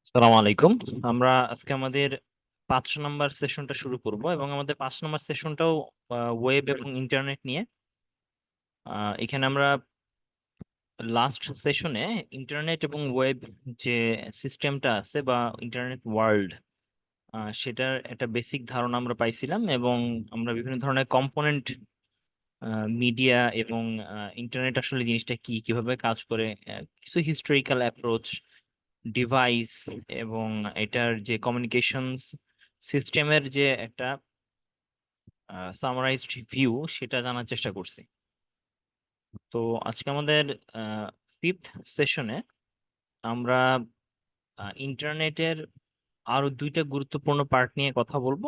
আসসালামু আলাইকুম। আমরা আজকে আমাদের 5 নম্বর সেশনটা শুরু করব এবং আমাদের 5 নম্বর সেশনটাও ওয়েব এবং ইন্টারনেট নিয়ে। এখানে আমরা লাস্ট সেশনে ইন্টারনেট এবং ওয়েব যে সিস্টেমটা আছে বা ইন্টারনেট ওয়ার্ল্ড, সেটার একটা বেসিক ধারণা আমরা পাইছিলাম এবং আমরা বিভিন্ন ধরনের কম্পোনেন্ট, মিডিয়া এবং ইন্টারনেট আসলে জিনিসটা কি, কিভাবে কাজ করে, কিছু হিস্টোরিক্যাল অ্যাপ্রোচ, ডিভাইস এবং এটার যে কমিউনিকেশনস সিস্টেমের যে একটা সামারাইজড ভিউ, সেটা জানার চেষ্টা করছি। তো আজকে আমাদের ফিফথ সেশনে আমরা ইন্টারনেটের আরো দুইটা গুরুত্বপূর্ণ পার্ট নিয়ে কথা বলবো।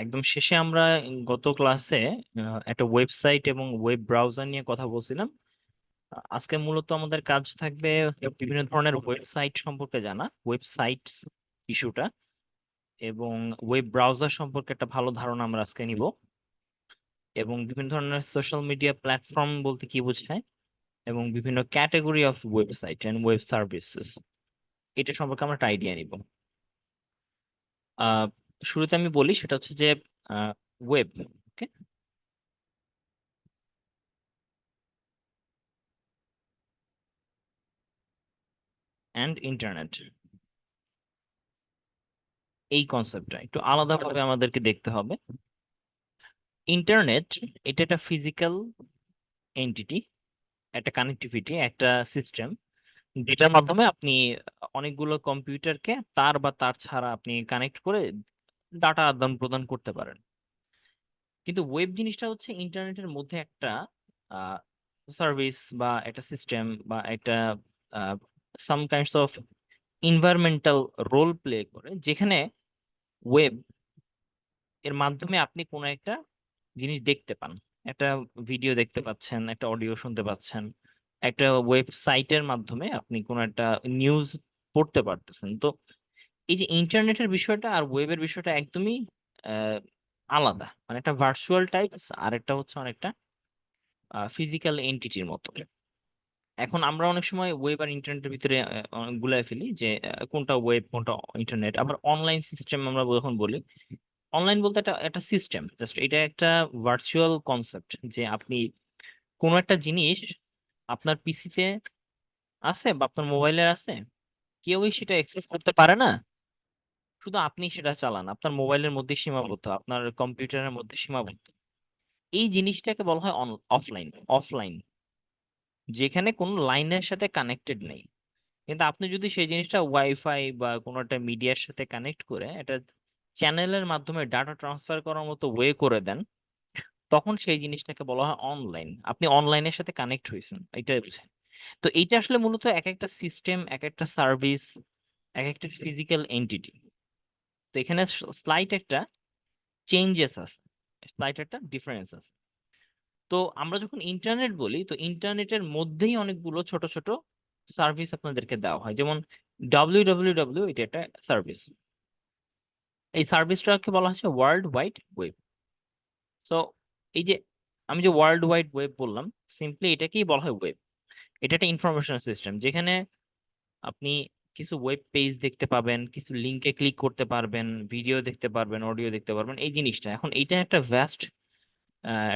একদম শেষে আমরা গত ক্লাসে একটা ওয়েবসাইট এবং ওয়েব ব্রাউজার নিয়ে কথা বলছিলাম। আজকে মূলত আমাদের কাজ থাকবে বিভিন্ন ধরনের ওয়েবসাইট সম্পর্কে জানা, ওয়েবসাইটস ইস্যুটা, এবং ওয়েব ব্রাউজার সম্পর্কে একটা ভালো ধারণা আমরা আজকে নিব, এবং বিভিন্ন ধরনের সোশ্যাল মিডিয়া প্ল্যাটফর্ম বলতে কি বোঝায়, এবং বিভিন্ন category of website and web services, এটা সম্পর্কে আমরা একটা আইডিয়া নিব। আহ শুরুতে আমি বলি, সেটা হচ্ছে যে ওয়েব, ওকে, অ্যান্ড ইন্টারনেট, এই কনসেপ্টটা একটু আলাদাভাবে আমাদেরকে দেখতে হবে। ইন্টারনেট এটা একটা ফিজিক্যাল এন্টিটি, একটা কানেক্টিভিটি, একটা সিস্টেম যেটার মাধ্যমে আপনি অনেকগুলো কম্পিউটারকে তার বা তার ছাড়া আপনি কানেক্ট করে ডাটা আদান প্রদান করতে পারেন। কিন্তু ওয়েব জিনিসটা হচ্ছে ইন্টারনেটের মধ্যে একটা সার্ভিস বা একটা সিস্টেম বা একটা some kinds of environmental role play করে, যেখানে ওয়েব এর মাধ্যমে আপনি কোনো একটা জিনিস দেখতে পান, একটা ভিডিও দেখতে পাচ্ছেন, একটা অডিও শুনতে পাচ্ছেন, একটা ওয়েবসাইটের মাধ্যমে আপনি কোনো একটা নিউজ পড়তে পারতেছেন। তো এই যে ইন্টারনেটের বিষয়টা আর ওয়েবের বিষয়টা একদমই আহ, আলাদা, মানে একটা ভার্চুয়াল টাইপস আর একটা হচ্ছে অনেকটা ফিজিক্যাল এন্টিটির মতো। এখন আমরা অনেক সময় ওয়েব আর ইন্টারনেটের ভিতরে গুলাই ফেলি যে কোনটা ওয়েব কোনটা ইন্টারনেট। আবার অনলাইন সিস্টেম আমরা যখন বলি, অনলাইন বলতে একটা একটা সিস্টেম, জাস্ট এটা একটা ভার্চুয়াল কনসেপ্ট যে আপনি কোনো একটা জিনিস আপনার পিসিতে আছে বা আপনার মোবাইলে আছে, কেউই সেটা অ্যাক্সেস করতে পারে না, শুধু আপনি সেটা চালান, আপনার মোবাইলের মধ্যে সীমাবদ্ধ, আপনার কম্পিউটারের মধ্যে সীমাবদ্ধ। এই জিনিসটাকে বলা হয় অফলাইন। অফলাইন যেখানে কোনো লাইনের সাথে কানেক্টেড নেই। কিন্তু আপনি যদি সেই জিনিসটা ওয়াইফাই বা কোনো একটা মিডিয়ার সাথে কানেক্ট করে এটা চ্যানেলের মাধ্যমে ডাটা ট্রান্সফার করার মতো ওয়ে করে দেন, তখন সেই জিনিসটাকে বলা হয় অনলাইন। আপনি অনলাইনের সাথে কানেক্ট হয়েছেন, এটাই বুঝে। তো এইটা আসলে মূলত এক একটা সিস্টেম, এক একটা সার্ভিস, এক একটা ফিজিক্যাল এন্টিটি। তো এখানে স্লাইট একটা চেঞ্জেস আছে, স্লাইট একটা ডিফারেন্স আছে। তো আমরা যখন ইন্টারনেট বলি, তো ইন্টারনেটের মধ্যেই অনেকগুলো ছোট ছোট সার্ভিস আপনাদেরকে দেওয়া হয়। যেমন ডাব্লিউ, এটা একটা সার্ভিস। এই সার্ভিসটাকে বলা হচ্ছে ওয়ার্ল্ড ওয়াইড ওয়েব। সো এই যে আমি যে ওয়ার্ল্ড ওয়াইড ওয়েব বললাম, সিম্পলি এটাকেই বলা হয় ওয়েব। এটা একটা ইনফরমেশন সিস্টেম যেখানে আপনি কিছু ওয়েব পেজ দেখতে পাবেন, কিছু লিঙ্কে ক্লিক করতে পারবেন, ভিডিও দেখতে পারবেন, অডিও দেখতে পারবেন। এই জিনিসটা এখন এইটা একটা ভ্যাস্ট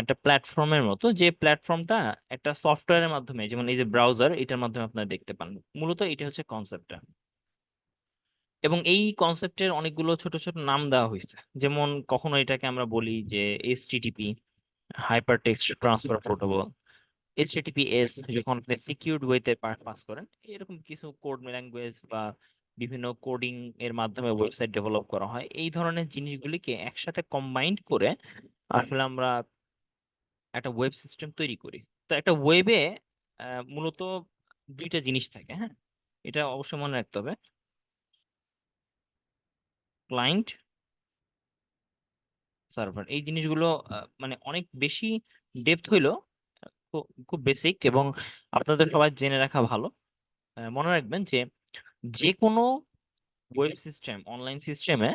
একটা প্ল্যাটফর্মের মতো, যে প্ল্যাটফর্মটা একটা সফটওয়্যারের মাধ্যমে, যেমন এই যে ব্রাউজার, এটার মাধ্যমে আপনারা দেখতে পান। মূলত এটা হচ্ছে কনসেপ্টটা। এবং এই কনসেপ্টের অনেকগুলো ছোট ছোট নাম দেওয়া হয়েছে। যেমন কখনো এটাকে আমরা বলি যে HTTP, hyper text transfer protocol, HTTPS যখন আপনি সিকিউরড ওয়েতে পাস করেন। এরকম কিছু কোড ল্যাঙ্গুয়েজ বা বিভিন্ন কোডিং এর মাধ্যমে ওয়েবসাইট ডেভেলপ করা হয়। এই ধরনের জিনিসগুলিকে একসাথে কম্বাইন্ড করে আসলে আমরা একটা ওয়েব সিস্টেম তৈরি করি। তো একটা ওয়েবে মূলত দুইটা জিনিস থাকে, হ্যাঁ, এটা অবশ্যই মনে রাখতে হবে। ক্লায়েন্ট, সার্ভার, এই জিনিসগুলো মানে অনেক বেশি ডেপথ হইলো, খুব খুব বেসিক, এবং আপনাদের সবাই জেনে রাখা ভালো। মনে রাখবেন যে যে কোনো ওয়েব সিস্টেম, অনলাইন সিস্টেমে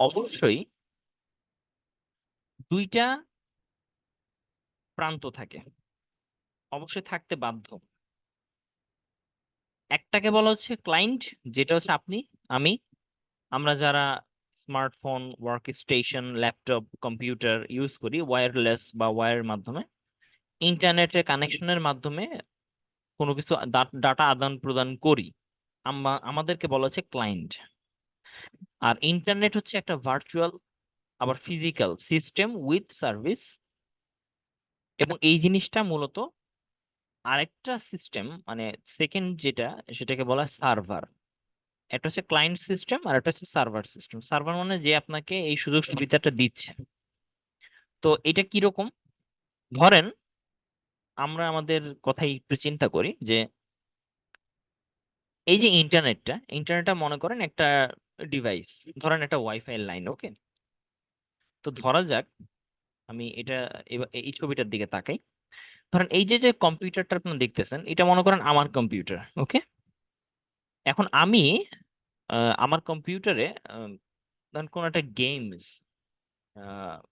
অবশ্যই দুইটা প্রান্ত থাকে, অবশ্যই থাকতে বাধ্য। একটাকে বলা হচ্ছে ক্লায়েন্ট, যেটা হচ্ছে আপনি, আমি, আমরা যারা smartphone, work station, laptop, computer use করি ওয়্যারলেস বা ওয়্যারের মাধ্যমে, ইন্টারনেটের কানেকশনের মাধ্যমে কোনো কিছু ডাটা আদান প্রদান করি, আমাদেরকে বলা হচ্ছে ক্লায়েন্ট। আর ইন্টারনেট হচ্ছে একটা ভার্চুয়াল আবার ফিজিক্যাল সিস্টেম উইথ সার্ভিস, এবং এই জিনিসটা মূলত আরেকটা সিস্টেম, মানে সেকেন্ড যেটা, সেটাকে বলা হয় সার্ভার। একটা হচ্ছে ক্লায়েন্ট সিস্টেম আর একটা হচ্ছে সার্ভার সিস্টেম। সার্ভার মানে যে আপনাকে এই সুযোগ সুবিধাটা দিচ্ছে। তো এটা কিরকম? ধরেন আমরা আমাদের কথাই একটু চিন্তা করি যে এই যে ইন্টারনেটটা মনে করেন একটা ডিভাইস, ধরেন একটা ওয়াইফাই লাইন, ওকে? তো ধরা যাক, আমি এটা এই ছবিটার দিকে তাকাই। ধরেন এই যে যে কম্পিউটারটা আপনারা দেখতেছেন, এটা মনে করেন আমার কম্পিউটার, ওকে? এখন আমি আমার কম্পিউটারে ধরেন কোন একটা গেমস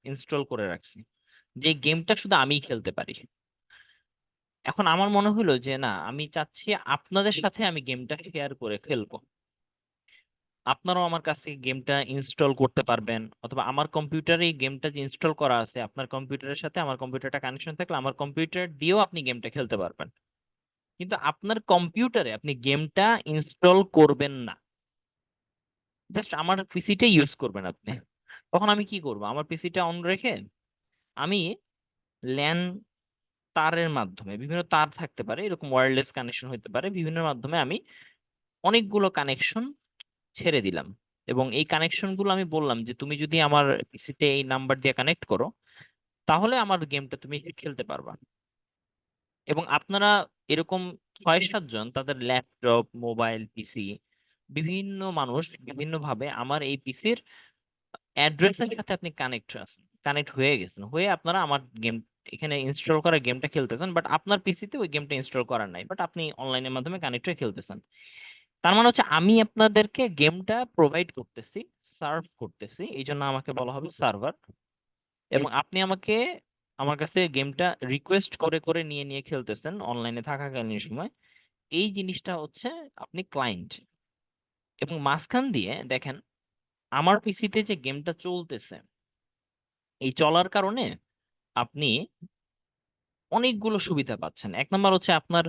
ইনস্টল করে রাখছি, যে গেমটা শুধু আমিই খেলতে পারি। এখন আমার মনে হলো যে না, আমি চাচ্ছি আপনাদের সাথে আমি গেমটা শেয়ার করে খেলবো। আপনারাও আমার কাছ থেকে গেমটা ইনস্টল করতে পারবেন, অথবা আমার কম্পিউটারে এই গেমটা যে ইনস্টল করা আছে, আপনার কম্পিউটারের সাথে আমার কম্পিউটারটা কানেকশন থাকলে আমার কম্পিউটার দিয়েও আপনি গেমটা খেলতে পারবেন। কিন্তু আপনার কম্পিউটারে আপনি গেমটা ইনস্টল করবেন না, জাস্ট আমার পিসিটা ইউজ করবেন আপনি। তখন আমি কি করব? আমার পিসিটা অন রেখে আমি ল্যান তারের মাধ্যমে, বিভিন্ন তার থাকতে পারে, এরকম ওয়্যারলেস কানেকশন হতে পারে, বিভিন্ন মাধ্যমে আমি অনেকগুলো কানেকশন ছেড়ে দিলাম। এবং এই কানেকশন গুলো আমি বললাম যে তুমি যদি আমার পিসিতে এই নাম্বার দিয়ে কানেক্ট করো, তাহলে আমার গেমটা তুমি খেলতে পারবা। এবং আপনারা এরকম 6-7 জন তাদের ল্যাপটপ, মোবাইল, পিসি, বিভিন্ন মানুষ বিভিন্ন ভাবে আমার এই পিসির অ্যাড্রেসের সাথে আপনি কানেক্ট হয়ে গেছেন, হয়ে আপনারা আমার গেম, এখানে ইনস্টল করা গেমটা খেলতেছেন, বাট আপনার পিসিতে ওই গেমটা ইনস্টল করার নাই, বাট আপনি অনলাইনের মাধ্যমে কানেক্ট হয়ে খেলতেছেন। তার মানে হচ্ছে আমি আপনাদেরকে গেমটা প্রোভাইড করতেছি, সার্ভ করতেছি, এই জন্য আমাকে বলা হবে সার্ভার। এবং আপনি আমাকে, আমার কাছে গেমটা রিকোয়েস্ট করে করে নিয়ে নিয়ে খেলতেছেন অনলাইনে থাকাকালীন সময়, এই জিনিসটা হচ্ছে আপনি ক্লায়েন্ট। এবং মাঝখান দিয়ে দেখেন আমার পিসিতে যে গেমটা চলতেছে, এই চলার কারণে আপনি অনেকগুলো সুবিধা পাচ্ছেন। এক নম্বর হচ্ছে আপনার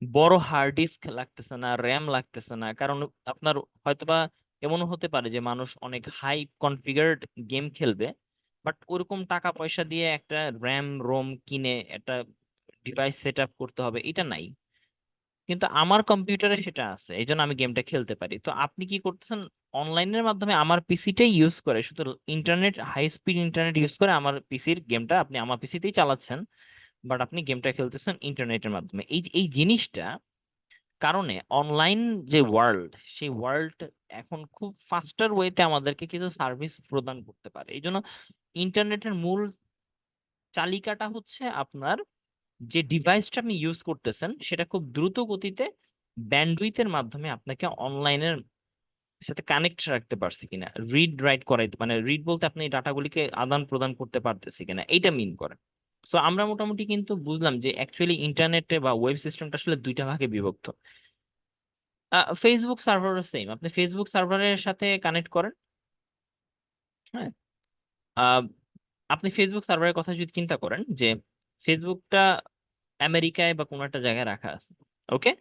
বড় হার্ড ডিস্ক লাগতেছে না, র্যাম লাগতেছে না, কারণ আপনার হয়তোবা এমনও হতে পারে যে মানুষ অনেক হাই কনফিগার্ড গেম খেলবে, বাট ওরকম টাকা পয়সা দিয়ে একটা র্যাম রোম কিনে একটা ডিভাইস সেট আপ করতে হবে, এটা নাই। কিন্তু আমার কম্পিউটারে সেটা আছে, এই জন্য আমি গেমটা খেলতে পারি। তো আপনি কি করতেছেন? অনলাইনের মাধ্যমে আমার পিসিটাই ইউজ করে, শুধু internet, high speed internet use করে আমার পিসির গেমটা আপনি আমার পিসিতেই চালাচ্ছেন, বাট আপনি গেমটা খেলতেছেন ইন্টারনেটের মাধ্যমে। এই জিনিসটা কারণে অনলাইন যে ওয়ার্ল্ড, সেই ওয়ার্ল্ড এখন খুব ফাস্টার ওয়েতে আমাদেরকে কিছু সার্ভিস প্রদান করতে পারে। এই জন্য ইন্টারনেটের মূল চালিকাটা হচ্ছে আপনার যে ডিভাইসটা আপনি ইউজ করতেছেন, সেটা খুব দ্রুত গতিতে ব্যান্ডউইথের মাধ্যমে আপনাকে অনলাইনের সাথে কানেক্ট রাখতে পারছি কিনা, রিড রাইট করাইতে, মানে রিড বলতে আপনি ডাটাগুলিকে আদান প্রদান করতে পারতেছি কিনা, এইটা মিন করে। সো আমরা মোটামুটি কিন্তু বুঝলাম যে অ্যাকচুয়ালি ইন্টারনেটে বা ওয়েব সিস্টেমটা আসলে দুইটা ভাগে বিভক্ত। ফেসবুক সার্ভারও সেম, আপনি ফেসবুক সার্ভারের সাথে কানেক্ট করেন, হ্যাঁ? আহ, আপনি ফেসবুক সার্ভারের কথা যদি চিন্তা করেন যে ফেসবুকটা আমেরিকায় বা কোনো একটা জায়গায় রাখা আছে, ওকে?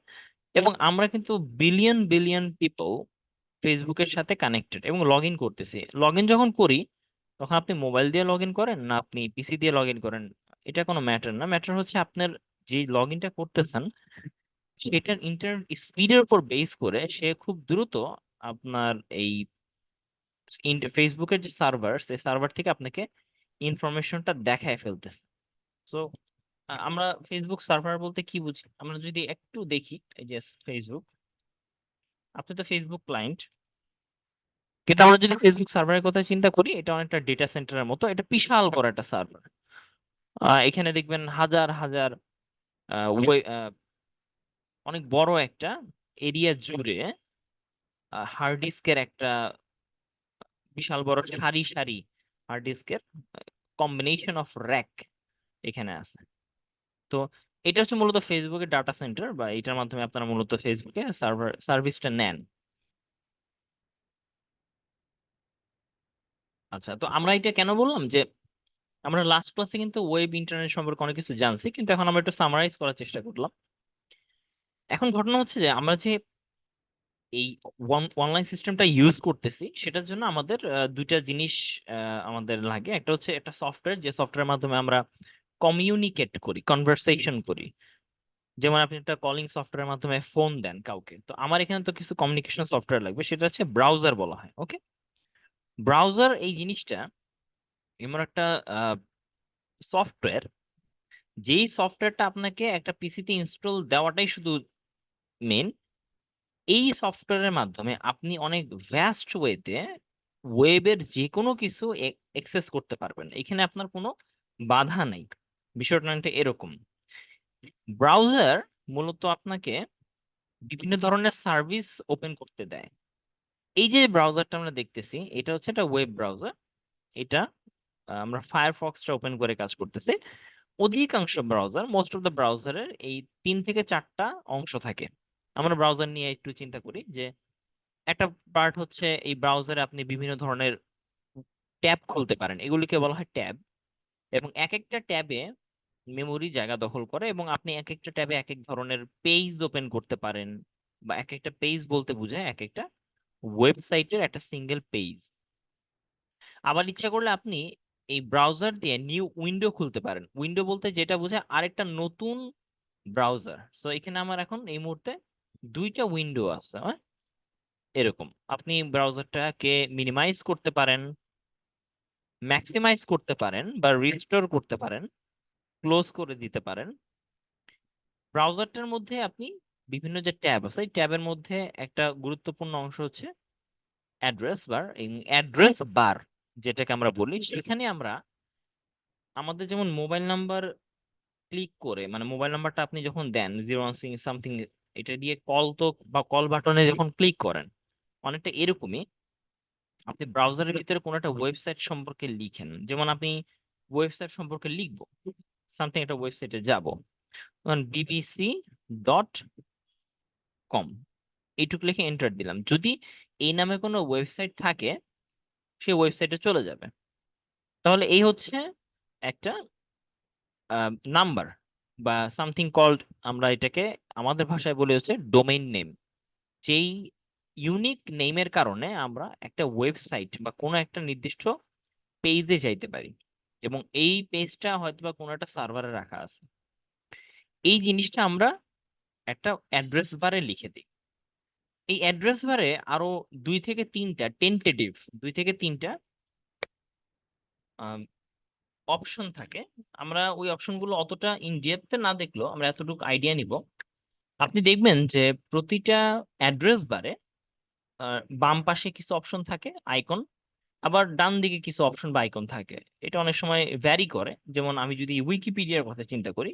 এবং আমরা কিন্তু বিলিয়ন বিলিয়ন পিপল ফেসবুকের সাথে কানেক্টেড এবং লগ ইন করতেছি। লগ ইন যখন করি, তখন আপনি মোবাইল দিয়ে লগ ইন করেন না আপনি পিসি দিয়ে লগ ইন করেন, এটা কোনো ম্যাটার না। ম্যাটার হচ্ছে আপনার যে লগ ইনটা করতেছেন, সেটার ইন্টারনেট স্পিডের উপর বেস করে সে খুব দ্রুত আপনার এই ফেসবুকের যে সার্ভার, সেই সার্ভার থেকে আপনাকে ইনফরমেশনটা দেখায় ফেলতেছে। সো আমরা ফেসবুক সার্ভার বলতে কি বুঝি? আমরা যদি একটু দেখি, এই যে ফেসবুক, আপনি তো ফেসবুক ক্লায়েন্ট, কিন্তু আমরা যদি ফেসবুক সার্ভারের কথা চিন্তা করি, এটা অনেকটা ডেটা সেন্টারের মতো, এটা বিশাল বড় একটা সার্ভার। এখানে দেখবেন হাজার হাজার অনেক বড় একটা এরিয়া জুড়ে হার্ড ডিস্কের একটা বিশাল বড় সারি সারি হার্ড ডিস্কের কম্বিনেশন অফ র্যাক এখানে আছে। তো এটা হচ্ছে মূলত ফেসবুকের ডাটা সেন্টার, বা এটার মাধ্যমে আপনারা মূলত ফেসবুকে সার্ভিসটা নেন। আচ্ছা, তো আমরা এটা কেন বললাম যে আমরা লাস্ট ক্লাসে কিন্তু ওয়েব ইন্টারনেট সম্পর্কে অনেক কিছু জানছি, কিন্তু এখন আমরা একটু সামারাইজ করার চেষ্টা করলাম। এখন ঘটনা হচ্ছে যে আমরা যে এই অনলাইন সিস্টেমটা ইউজ করতেছি, সেটার জন্য আমাদের দুইটা জিনিস আমাদের লাগে। একটা হচ্ছে একটা সফটওয়্যার, যে সফটওয়্যারের মাধ্যমে আমরা কমিউনিকেট করি, কনভারসেশন করি। যেমন আপনি একটা কলিং সফটওয়্যারের মাধ্যমে ফোন দেন কাউকে, তো আমার এখানে তো কিছু কমিউনিকেশন সফটওয়্যার লাগবে, সেটা হচ্ছে ব্রাউজার বলা হয়। ওকে, ব্রাউজার এই জিনিসটা এমন একটা সফটওয়্যার, যেই সফটওয়্যারটা আপনাকে একটা পিসিতে ইনস্টল দেওয়াটাই শুধু মেন। এই সফটওয়্যারের মাধ্যমে আপনি অনেক ভ্যাস্ট ওয়েতে ওয়েবের যে কোনো কিছু অ্যাক্সেস করতে পারবেন, এখানে আপনার কোনো বাধা নাই। বিষয়টা অনেকটা এরকম। ব্রাউজার মূলত আপনাকে বিভিন্ন ধরনের সার্ভিস ওপেন করতে দেয়। এই যে ব্রাউজারটা আমরা দেখতেছি, এটা হচ্ছে একটা ওয়েব ব্রাউজার। এটা আমরা ফায়ারফক্সটা ওপেন করে কাজ করতেছে। অধিকাংশ ব্রাউজার, মোস্ট অফ দ্য ব্রাউজারের এই 3 থেকে 4টা অংশ থাকে। আমরা ব্রাউজার নিয়ে একটু চিন্তা করি যে একটা পার্ট হচ্ছে এই ব্রাউজারে আপনি বিভিন্ন ধরনের ট্যাব খুলতে পারেন, এগুলিকে বলা হয় ট্যাব। এবং এক একটা ট্যাবে মেমোরি জায়গা দখল করে, এবং আপনি এক একটা ট্যাবে এক এক ধরনের পেজ ওপেন করতে পারেন। বা এক একটা পেজ বলতে বোঝায় এক একটা ওয়েবসাইটের একটা সিঙ্গেল পেজ। আবার ইচ্ছা করলে আপনি এই ব্রাউজার দিয়ে নিউ উইন্ডো খুলতে পারেন। উইন্ডো বলতে যেটা বোঝায় আরেকটা নতুন ব্রাউজার। সো এখানে আমার এখন এই মুহূর্তে দুইটা উইন্ডো আছে, হ্যাঁ? এরকম আপনি ব্রাউজারটাকে মিনিমাইজ করতে পারেন, ম্যাক্সিমাইজ করতে পারেন, বা রিস্টোর করতে পারেন, ক্লোজ করে দিতে পারেন। ব্রাউজারটার মধ্যে আপনি বিভিন্ন যে ট্যাব আছে, এই ট্যাবের মধ্যে একটা গুরুত্বপূর্ণ অংশ হচ্ছে অ্যাড্রেস বার। এই অ্যাড্রেস বার যেটাকে আমরা বলি, সেখানে আমরা আমাদের যেমন মোবাইল নাম্বার ক্লিক করে, মানে মোবাইল নাম্বারটা আপনি যখন দেন 016 সামথিং, এটা দিয়ে কল তো, বা কল বাটনে যখন ক্লিক করেন, অনেকটা এরকমই আপনি ব্রাউজারের ভিতরে কোনো একটা ওয়েবসাইট সম্পর্কে লিখেন। যেমন আপনি ওয়েবসাইট সম্পর্কে লিখবো, সামথিং একটা ওয়েবসাইটে যাব, bbc.com, এইটুকু লিখে এন্টার দিলাম। যদি এই নামে কোনো ওয়েবসাইট থাকে, সেই ওয়েবসাইটে চলে যাবে। তাহলে এই হচ্ছে একটা নাম্বার, বা সামথিং কল্ড, আমরা এটাকে আমাদের ভাষায় বলি হচ্ছে ডোমেইন নেম। যেই ইউনিক নেমের কারণে আমরা একটা ওয়েবসাইট বা কোনো একটা নির্দিষ্ট পেজে যাইতে পারি, এবং এই পেজটা হয়তো বা কোনো একটা সার্ভারে রাখা আছে। এই জিনিসটা আমরা একটা অ্যাড্রেস বারে লিখে দিই। এই অ্যাড্রেস বারে আরো 2 থেকে 3টা টেন্টেটিভ, 2 থেকে 3টা অপশন থাকে। আমরা ওই অপশনগুলো অতটা ইন ডেপথে না দেখলেও আমরা এতটুকু আইডিয়া নিব। আপনি দেখবেন যে প্রতিটা অ্যাড্রেস বারে বাম পাশে কিছু অপশন থাকে, আইকন। আবার ডান দিকে কিছু অপশন বা আইকন থাকে। এটা অনেক সময় ভ্যারি করে। যেমন আমি যদি উইকিপিডিয়ার কথা চিন্তা করি,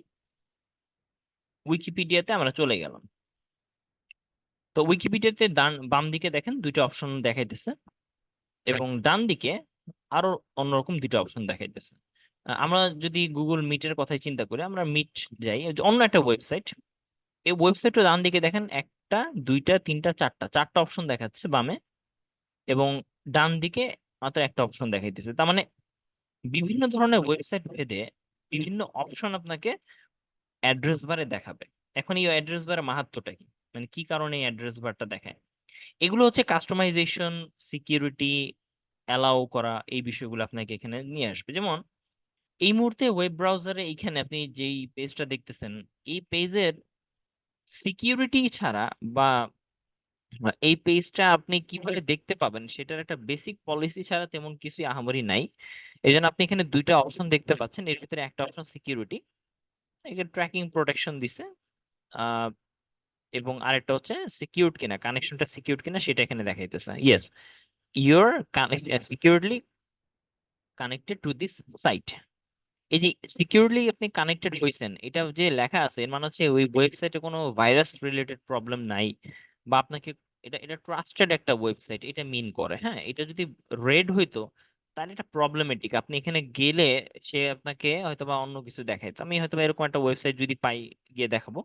উইকিপিডিয়াতে আমরা চলে গেলাম। তো উইকিপিডিয়াতে বাম দিকে দেখেন 2টা অপশন দেখাইতেছে, এবং ডান দিকে আরো অন্যরকম 2টা অপশন দেখাইতেছে। আমরা যদি গুগল মিটের কথাই চিন্তা করি, আমরা মিট যাই, ওই যে অন্য একটা ওয়েবসাইট। এই ওয়েবসাইটের ডান দিকে দেখেন একটা, দুইটা, তিনটা, চারটা অপশন দেখাচ্ছে বামে, এবং ডান দিকে মাত্র একটা অপশন দেখাইতেছে। তার মানে বিভিন্ন ধরনের ওয়েবসাইট ভেদে বিভিন্ন অপশন আপনাকে অ্যাড্রেস বারে দেখাবে। এখন এই অ্যাড্রেস বারে মাহাত্ম্যটা কি, মানে কি কারণে এই অ্যাড্রেস বারটা দেখায়? এগুলো হচ্ছে কাস্টমাইজেশন, সিকিউরিটি, অ্যালাউ করা, এই বিষয়গুলো আপনাকে এখানে নিয়ে আসবে। যেমন এই মুহূর্তে ওয়েব ব্রাউজারে এইখানে আপনি যেই পেজটা দেখতেছেন, এই পেজের সিকিউরিটি ছাড়া, বা এই পেজটা আপনি কিভাবে দেখতে পাবেন সেটার একটা বেসিক পলিসি ছাড়া তেমন কিছুই আহামরি নাই। এই জন্য আপনি এখানে 2টা অপশন দেখতে পাচ্ছেন। এর ভিতরে একটা অপশন সিকিউরিটি, এখানে ট্র্যাকিং প্রোটেকশন দিছে। আহ, এবং আরেকটা হচ্ছে সিকিউরড কিনা, কানেকশনটা সিকিউরড কিনা সেটা এখানে দেখাইতেছে। Yes, your securely connected to this site. এই যে সিকিউরলি আপনি কানেক্টেড হয়েছেন, এটা যে লেখা আছে, এর মানে হচ্ছে ওই ওয়েবসাইটে কোনো ভাইরাস রিলেটেড প্রবলেম নাই, বা আপনাকে এটা এটা ট্রাস্টেড একটা ওয়েবসাইট, এটা মিন করে। হ্যাঁ, এটা যদি রেড হইতো, তাহলে এটা প্রবলেমেটিক। আপনি এখানে গেলে সে আপনাকে হয়তোবা অন্য কিছু দেখায়। তো আমি হয়তোবা এরকম একটা ওয়েবসাইট যদি পাই, গিয়ে দেখাবো।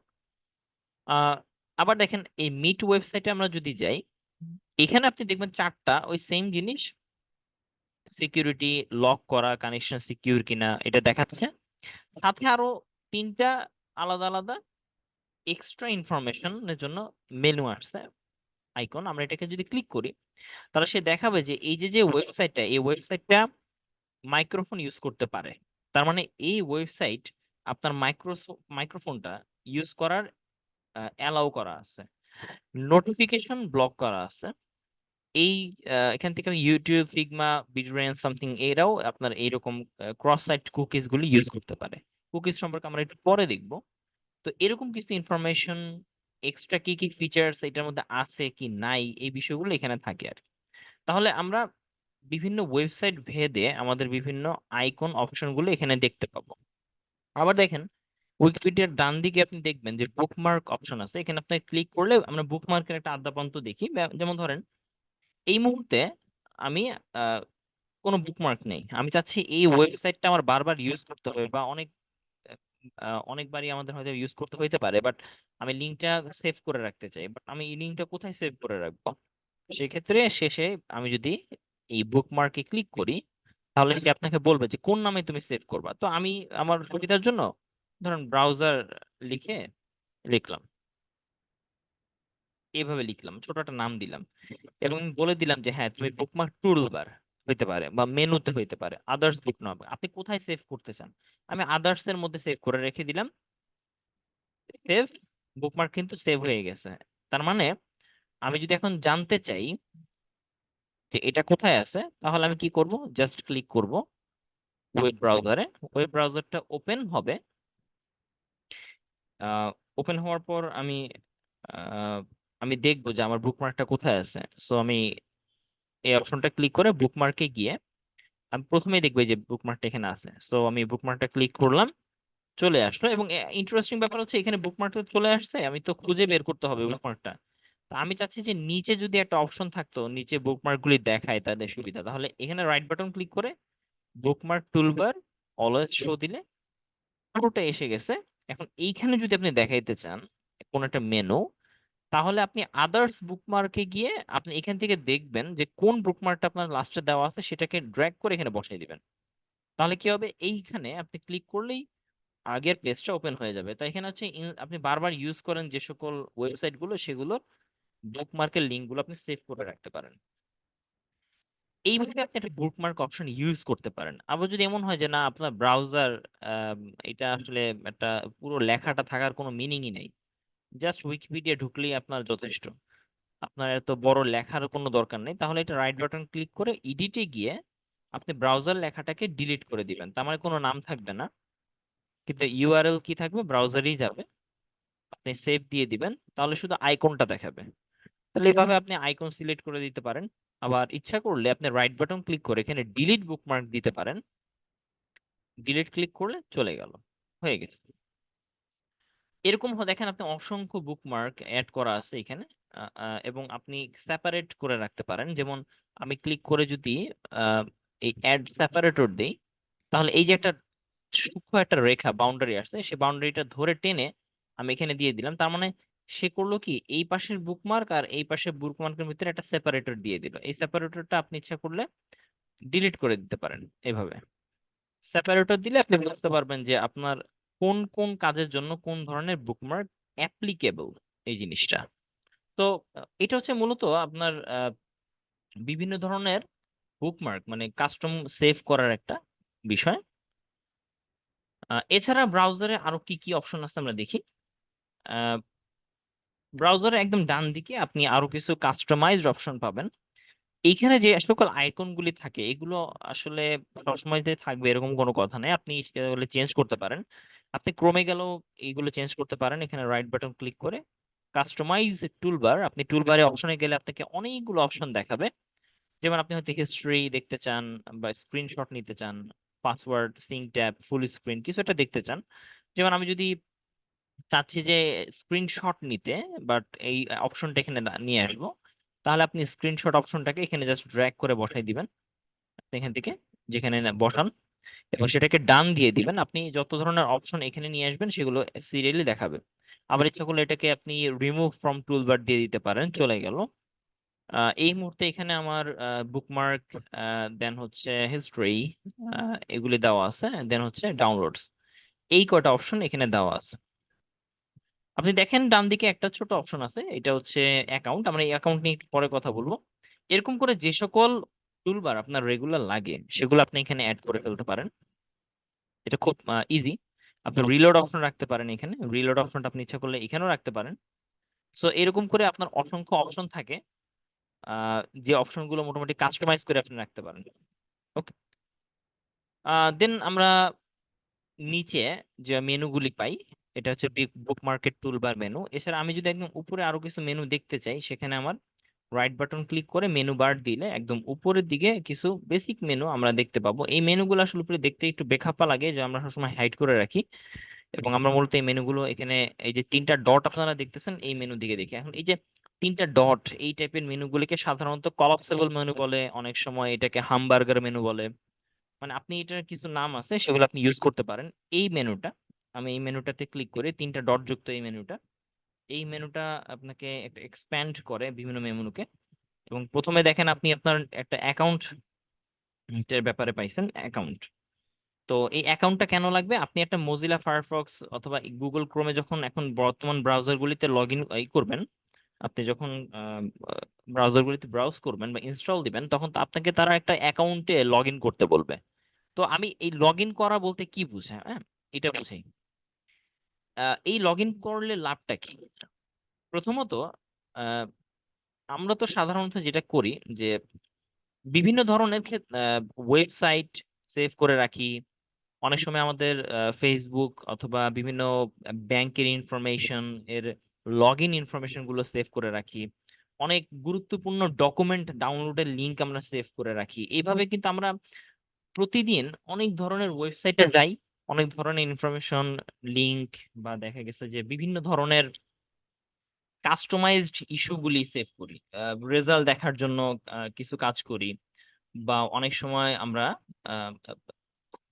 আহ আবার দেখেন এই মিট ওয়েবসাইটে আমরা যদি যাই, এখানে আপনি দেখবেন চারটা ওই সেম জিনিস, সিকিউরিটি, লক করা, কানেকশন সিকিউর কিনা এটা দেখাচ্ছে। সাথে আরো তিনটা আলাদা আলাদা এক্সট্রা ইনফরমেশনের জন্য মেনু আসছে, আইকন। আমরা এটাকে যদি ক্লিক করি, তাহলে সে দেখাবে যে এই যে যে ওয়েবসাইটটা, এই ওয়েবসাইটটা মাইক্রোফোন ইউজ করতে পারে। তার মানে এই ওয়েবসাইট আপনার মাইক্রোফোনটা ইউজ করার অ্যালাউ করা আছে, নোটিফিকেশন ব্লক করা আছে। এই এখান থেকে ইউটিউব, ফিগমা, বিটরেন সামথিং এরাও আপনার এইরকম ক্রস সাইট কুকিজ গুলি ইউজ করতে পারে। কুকিজ সম্পর্কে আমরা একটু পরে দেখব। তো এরকম কিছু ইনফরমেশন, এক্সট্রা কি কি ফিচার্স এটার মধ্যে আছে কি নাই, এই বিষয়গুলো এখানে থাকে আর কি। তাহলে আমরা বিভিন্ন ওয়েবসাইট ভেদে আমাদের বিভিন্ন আইকন অপশনগুলো এখানে দেখতে পাবো। আবার দেখেন উইকিপিডিয়ার ডান দিকে আপনি দেখবেন যে বুকমার্ক অপশন আছে। এখানে আপনি ক্লিক করলে আমরা বুকমার্কের একটা আদ্যাপান্ত দেখি। যেমন ধরেন এই মুহূর্তে আমি আহ, কোনো বুকমার্ক নেই, আমি চাচ্ছি এই ওয়েবসাইটটা আমার বারবার ইউজ করতে হবে, বা অনেকবারই আমাদের হয়তো ইউজ করতে হইতে পারে, বাট আমি লিঙ্কটা সেভ করে রাখতে চাই। বাট আমি এই লিঙ্কটা কোথায় সেভ করে রাখবো? সেক্ষেত্রে শেষে আমি যদি এই বুকমার্কে ক্লিক করি, তাহলে সে আপনাকে বলবে যে কোন নামে তুমি সেভ করবা। তো আমি আমার সুবিধার জন্য ধরুন ব্রাউজার লিখে লিখলাম, এইভাবে লিখলাম, ছোট একটা নাম দিলাম, এবং বলে দিলাম যে হ্যাঁ তুমি বুকমার্ক টুলবার হইতে পারে বা মেনুতে হইতে পারে, আদার্স বুক না, আপনি কোথায় সেভ করতে চান। আমি আদার্স এর মধ্যে সেভ করে রেখে দিলাম। সেভ, বুকমার্ক কিন্তু সেভ হয়ে গেছে। তার মানে আমি যদি এখন জানতে চাই যে এটা কোথায় আছে, তাহলে আমি কি করব? জাস্ট ক্লিক করব ওয়েব ব্রাউজারে, ওয়েব ব্রাউজারটা ওপেন হবে। ওপেন হওয়ার পর আহ, আমি দেখবো যে আমার বুকমার্কটা কোথায় আছে। সো আমি এই অপশনটা ক্লিক করে বুকমার্কে গিয়ে আমি প্রথমেই দেখবো যে বুকমার্কটা এখানে আছে। সো আমি বুকমার্কটা ক্লিক করলাম, চলে আসলো। এবং ইন্টারেস্টিং ব্যাপার হচ্ছে এখানে বুকমার্কটা চলে আসছে, আমি তো খুঁজে বের করতে হবে বুকমার্কটা। তো আমি চাচ্ছি যে নিচে যদি একটা অপশন থাকতো, নিচে বুকমার্ক গুলি দেখায় তাদের সুবিধা, তাহলে এখানে রাইট বাটন ক্লিক করে বুকমার্ক টুলবার অলওয়েজ শো দিলে পুরোটা এসে গেছে। এখন এইখানে যদি আপনি দেখাইতে চান কোন একটা মেনু, তাহলে আপনি আদার্স বুকমার্কে গিয়ে আপনি এখান থেকে দেখবেন যে কোন বুকমার্কটা আপনার লাস্টে দেওয়া আছে, সেটাকে ড্র্যাগ করে এখানে বসাই দিবেন। তাহলে কি হবে, এইখানে আপনি ক্লিক করলেই আগের পেজটা ওপেন হয়ে যাবে। তাই এখানে হচ্ছে আপনি বারবার ইউজ করেন যে সকল ওয়েবসাইট গুলো, সেগুলো বুকমার্কের লিঙ্ক গুলো আপনি সেভ করে রাখতে পারেন। এইভাবে আপনি একটা বুকমার্ক অপশন ইউজ করতে পারেন। আবার যদি এমন হয় যে না আপনার ব্রাউজার এটা আসলে একটা পুরো লেখাটা থাকার কোনো মিনিংই নেই, জাস্ট উইকিপিডিয়া ঢুকলেই আপনার যথেষ্ট, আপনার এত বড় লেখার কোনো দরকার নেই, তাহলে এটা রাইট বাটন ক্লিক করে এডিটে গিয়ে আপনি ব্রাউজার লেখাটাকে ডিলিট করে দিবেন। তার মানে কোনো নাম থাকবে না, কিন্তু ইউআরএল কি থাকবে, ব্রাউজারেই যাবে। আপনি সেভ দিয়ে দিবেন, তাহলে শুধু আইকনটা দেখাবে। তাহলে এভাবে আপনি আইকন সিলেক্ট করে দিতে পারেন। আবার ইচ্ছা করলে আপনি রাইট বাটন ক্লিক করে এখানে ডিলিট বুকমার্ক দিতে পারেন, ডিলিট ক্লিক করলে চলে গেল, হয়ে গেছে। এরকম দেখেন আপনি অসংখ্য বুকমার্ক অ্যাড করা আছে এখানে। এবং আপনি সেপারেট করে রাখতে পারেন। যেমন আমি ক্লিক করে যদি আহ, এই অ্যাড সেপারেটর দেই, তাহলে এই যে একটা সূক্ষ্ম একটা রেখা বাউন্ডারি আছে, সেই বাউন্ডারিটা ধরে টেনে আমি এখানে দিয়ে দিলাম। তার মানে সে করলো কি, এই পাশের বুকমার্ক আর এই পাশের বুকমার্কের ভিতরে একটা সেপারেটর দিয়ে দিল। এই সেপারেটরটা আপনি ইচ্ছা করলে ডিলিট করে দিতে পারেন। এভাবে সেপারেটর দিলে আপনি বুঝতে পারবেন যে আপনার কোন কোন কাজের জন্য কোন ধরনের বুকমার্ক অ্যাপ্লিকেবল, এই জিনিসটা। তো এটা হচ্ছে মূলত আপনার বিভিন্ন ধরনের বুকমার্ক মানে কাস্টম সেভ করার একটা বিষয়। এছাড়া ব্রাউজারে আরো কি কি অপশন আছে আমরা দেখি। ব্রাউজারে একদম ডান দিকে আপনি আরো কিছু কাস্টমাইজড অপশন পাবেন। এইখানে যে সকল আইকন গুলি থাকে, এগুলো আসলে সবসময় যে থাকবে এরকম কোনো কথা নেই, আপনি সেগুলো চেঞ্জ করতে পারেন। আপনি ক্রমে গেলেও এইগুলো চেঞ্জ করতে পারেন। এখানে রাইট বাটন ক্লিক করে কাস্টমাইজ টুলবার, আপনি টুলবারে অপশনে গেলে আপনাকে অনেকগুলো অপশন দেখাবে। যেমন আপনি হয়তো হিস্ট্রি দেখতে চান, বা স্ক্রিনশট নিতে চান, password, sync tab, full screen কিছু একটা দেখতে চান। যেমন আমি যদি চাচ্ছি যে স্ক্রিনশট নিতে, বাট এই অপশনটা এখানে নিয়ে আসবো, তাহলে আপনি স্ক্রিনশট অপশনটাকে এখানে জাস্ট ড্র্যাগ করে বসাই দিবেন। আপনি এখান থেকে যেখানে বসান, এবং সেটাকে ডান দিয়ে দিবেন। আপনি যত ধরনের অপশন এখানে নিয়ে আসবেন সেগুলো সিরিয়ালি দেখাবে। আবার ইচ্ছা করলে এটাকে আপনি রিমুভ ফ্রম টুলবার দিয়ে দিতে পারেন, চলে গেল। এই মুহূর্তে এখানে আমার বুকমার্ক, দেন হচ্ছে হিস্ট্রি, এগুলি দেওয়া আছে, দেন হচ্ছে ডাউনলোডস, এই কয়টা অপশন এখানে দেওয়া আছে। আপনি দেখেন ডান দিকে একটা ছোট অপশন আছে, এটা হচ্ছে অ্যাকাউন্ট। আমরা এই অ্যাকাউন্ট নিয়ে একটু পরে কথা বলবো। এরকম করে যে সকল টুলবার আপনার রেগুলার লাগে সেগুলো আপনি এখানে অ্যাড করে ফেলতে পারেন। এটা খুব ইজি। আপনি রিলোড অপশন রাখতে পারেন, এখানে রিলোড অপশনটা আপনি ইচ্ছা করলে এখানেও রাখতে পারেন। সো এরকম করে আপনার অসংখ্য অপশন থাকে, যে অপশনগুলো মোটামুটি কাস্টমাইজ করে আপনি রাখতে পারেন। ওকে, দেন আমরা নিচে যে মেনুগুলি পাই, এটা হচ্ছে বুক মার্কেট টুলবার মেনু। এছাড়া আমি যদি একদম উপরে আরো কিছু মেনু দেখতে চাই, সেখানে আমার রাইট বাটন ক্লিক করে মেনু বার দিলে একদম উপরের দিকে কিছু বেসিক মেনু আমরা দেখতে পাবো। এই মেনুগুলো আসলে উপরে দেখতে একটু বেখাপ্পা লাগে, যে আমরা সবসময় হাইড করে রাখি, এবং আমরা মূলত এই মেনুগুলো এখানে, এই যে তিনটা ডট আপনারা দেখতেছেন এই মেনু দিকে দেখি। এখন এই যে তিনটা ডট, এই টাইপের মেনুগুলিকে সাধারণত কলাপসেবল মেনু বলে, অনেক সময় এটাকে হামবার্গার মেনু বলে। মানে আপনি এটার কিছু নাম আছে, সেগুলো আপনি ইউজ করতে পারেন। এই মেনুটা, আমি এই মেনুটাতে ক্লিক করে তিনটা ডট যুক্ত এই মেনুটা আপনাকে একটা এক্সপ্যান্ড করে বিভিন্ন মেনুকে। এবং প্রথমে দেখেন আপনি আপনার একটা অ্যাকাউন্ট এর ব্যাপারে পাইছেন, অ্যাকাউন্ট। তো এই অ্যাকাউন্টটা কেন লাগবে? আপনি একটা মোজিলা ফায়ারফক্স অথবা গুগল ক্রোমে যখন এখন বর্তমান ব্রাউজারগুলিতে লগ ইন করবেন, আপনি যখন ব্রাউজারগুলিতে ব্রাউজ করবেন বা ইনস্টল দিবেন, তখন তো আপনাকে তারা একটা অ্যাকাউন্টে লগ ইন করতে বলবে। তো আমি এই লগ ইন করা বলতে কি বুঝায়, হ্যাঁ, এটা বুঝাই। এই লগ ইন করলে লাভটা কি? প্রথমত, আহ, আমরা তো সাধারণত যেটা করি যে বিভিন্ন ধরনের ওয়েবসাইট সেভ করে রাখি। অনেক সময় আমাদের ফেসবুক অথবা বিভিন্ন ব্যাংকের ইনফরমেশন এর লগ ইন ইনফরমেশন গুলো সেভ করে রাখি। অনেক গুরুত্বপূর্ণ ডকুমেন্ট ডাউনলোডের লিংক আমরা সেভ করে রাখি। এইভাবে কিন্তু আমরা প্রতিদিন অনেক ধরনের ওয়েবসাইটে যাই, অনেক ধরনের ইনফরমেশন, লিংক, বা দেখা গেছে যে বিভিন্ন ধরনের কাস্টমাইজড ইস্যুগুলি সেভ করি, রেজাল্ট দেখার জন্য কিছু কাজ করি। বা অনেক সময় আমরা আহ,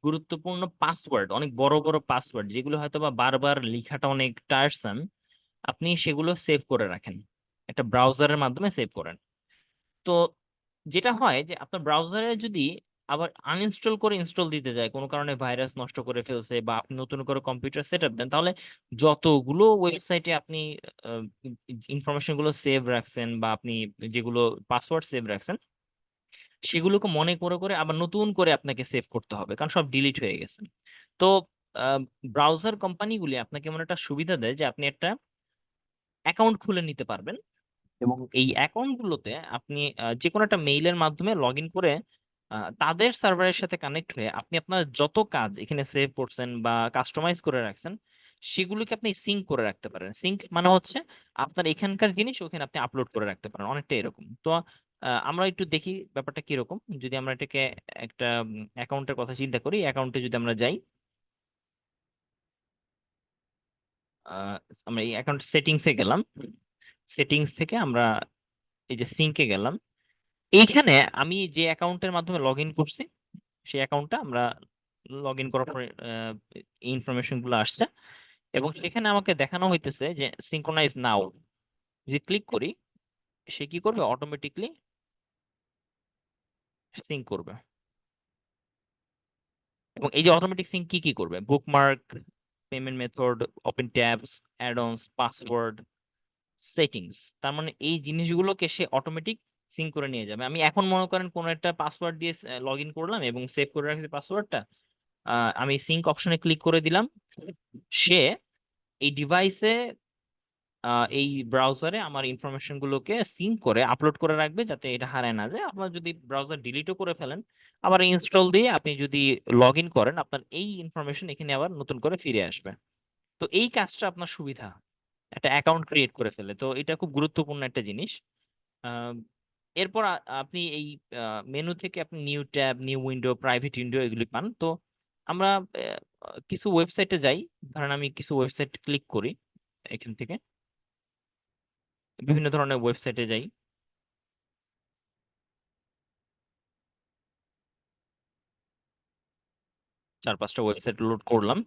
গুরুত্বপূর্ণ পাসওয়ার্ড, অনেক বড় বড় পাসওয়ার্ড, যেগুলো হয়তো বা বারবার লেখাটা অনেক টায়ারসাম, আপনি সেগুলো সেভ করে রাখেন, একটা ব্রাউজারের মাধ্যমে সেভ করেন। তো যেটা হয় যে আপনার ব্রাউজারে যদি আবার আনইনস্টল করে ইনস্টল দিতে যায়, কোনো কারণে ভাইরাস নষ্ট করে ফেলছে, বা আপনি নতুন করে কম্পিউটার সেট আপ দেন, তাহলে যতগুলো ওয়েবসাইটে আপনি ইনফরমেশন গুলো সেভ রাখছেন, বা আপনি যেগুলো পাসওয়ার্ড সেভ রাখছেন, সেগুলোকে মনে করে করে আবার নতুন করে আপনাকে সেভ করতে হবে, কারণ সব ডিলিট হয়ে গেছে। তো ব্রাউজার কোম্পানিগুলি আপনাকে এমন একটা সুবিধা দেয় যে আপনি একটা অ্যাকাউন্ট খুলে নিতে পারবেন, এবং এই অ্যাকাউন্টগুলোতে আপনি যে কোনো একটা মেইলের মাধ্যমে লগ ইন করে তাদের সার্ভারের সাথে কানেক্ট হয়ে আপনি আপনার যত কাজ এখানে সেভ করছেন বা কাস্টমাইজ করে রাখছেন, সেগুলোকে আপনি সিঙ্ক করে রাখতে পারেন। সিঙ্ক মানে হচ্ছে আপনার এখানকার জিনিস ওখানে আপনি আপলোড করে রাখতে পারেন, অনেকটা এরকম। তো আমরা একটু দেখি ব্যাপারটা কিরকম। যদি আমরা এটাকে একটা অ্যাকাউন্টের কথা চিন্তা করি, অ্যাকাউন্টে যদি আমরা যাই, আহ, আমরা এই অ্যাকাউন্ট সেটিংসে গেলাম, সেটিংস থেকে আমরা এই যে সিঙ্কে গেলাম। এইখানে আমি যে অ্যাকাউন্টের মাধ্যমে লগ ইন করছি, সেই অ্যাকাউন্টটা আমরা লগ ইন করার পরে ইনফরমেশন গুলো আসছে, এবং সেখানে আমাকে দেখানো হইতেছে যে সিঙ্ক্রোনাইজ নাও। যদি ক্লিক করি, সে কি করবে, অটোমেটিকলি সিঙ্ক করবে। এবং এই যে অটোমেটিক সিঙ্ক কি কি করবে, bookmark, payment method, open tabs, add ons, password, settings, তার মানে এই জিনিসগুলোকে সে অটোমেটিক সিঙ্ক করে নিয়ে যাবে। আমি এখন মনে করেন কোন একটা পাসওয়ার্ড দিয়ে লগ ইন করলাম এবং সেভ করে রাখছি পাসওয়ার্ডটা, আমি সিঙ্ক অপশনে ক্লিক করে দিলাম, সে এই ডিভাইসে, এই ব্রাউজারে আমার ইনফরমেশন গুলোকে সিঙ্ক করে আপলোড করে রাখবে, যাতে এটা হারায় না যায়। আপনার যদি ব্রাউজার ডিলিটও করে ফেলেন, আবার ইনস্টল দিয়ে আপনি যদি লগ ইন করেন, আপনার এই ইনফরমেশন এখানে আবার নতুন করে ফিরে আসবে। তো এই কাজটা আপনার সুবিধা, একটা অ্যাকাউন্ট ক্রিয়েট করে ফেলে। তো এটা খুব গুরুত্বপূর্ণ একটা জিনিস। আহ, এরপর আপনি এই মেনু থেকে আপনি new tab, new window, private window এগুলি পান। তো আমরা কিছু ওয়েবসাইটে যাই, ধরেন আমি কিছু ওয়েবসাইট ক্লিক করি এখান থেকে, বিভিন্ন ধরনের ওয়েবসাইটে যাই। 4-5টা ওয়েবসাইট লোড করলাম,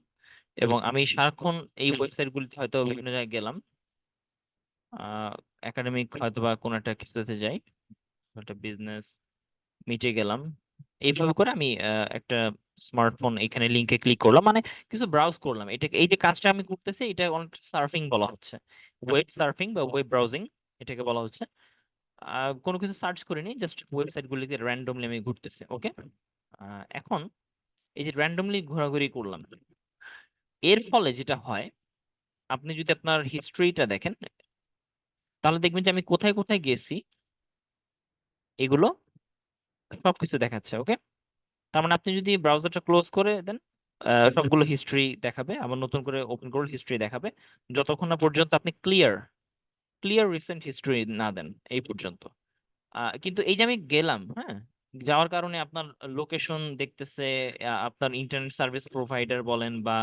এবং আমি সারাক্ষণ এই ওয়েবসাইটগুলিতে হয়তো বিভিন্ন জায়গায় গেলাম, একাডেমিক হয়তো বা কোনো একটা কিছুতে যাই, একটা বিজনেস মিটে গেলাম। এইভাবে করে আমি একটা স্মার্টফোন এখানে লিংকে ক্লিক করলাম, মানে কিছু ব্রাউজ করলাম। এটা এই যে কাজটা আমি করতেছি এটা অনেকটা সার্ফিং বলা হচ্ছে, ওয়েব সার্ফিং বা ওয়েব ব্রাউজিং এটাকে বলা হচ্ছে। কোনো কিছু সার্চ করিনি, জাস্ট ওয়েবসাইট গুলিতে র্যান্ডমলি আমি ঘুরতেছি। ওকে, এখন এই যে র্যান্ডমলি ঘোরাঘুরি করলাম, এর ফলে যেটা হয়, আপনি যদি আপনার হিস্ট্রিটা দেখেন তাহলে দেখবেন যে আমি কোথায় কোথায় গেছি এগুলো সবকিছু দেখাচ্ছে। ওকে, তার মানে আপনি যদি ব্রাউজারটা ক্লোজ করে দেন, সবগুলো হিস্ট্রি দেখাবে, আবার নতুন করে ওপেন করলে হিস্ট্রি দেখাবে, যতক্ষণ না পর্যন্ত আপনি ক্লিয়ার ক্লিয়ার রিসেন্ট হিস্ট্রি না দেন এই পর্যন্ত। কিন্তু এই যে আমি গেলাম, হ্যাঁ, যাওয়ার কারণে আপনার লোকেশন দেখতেছে, আপনার ইন্টারনেট সার্ভিস প্রোভাইডার বলেন বা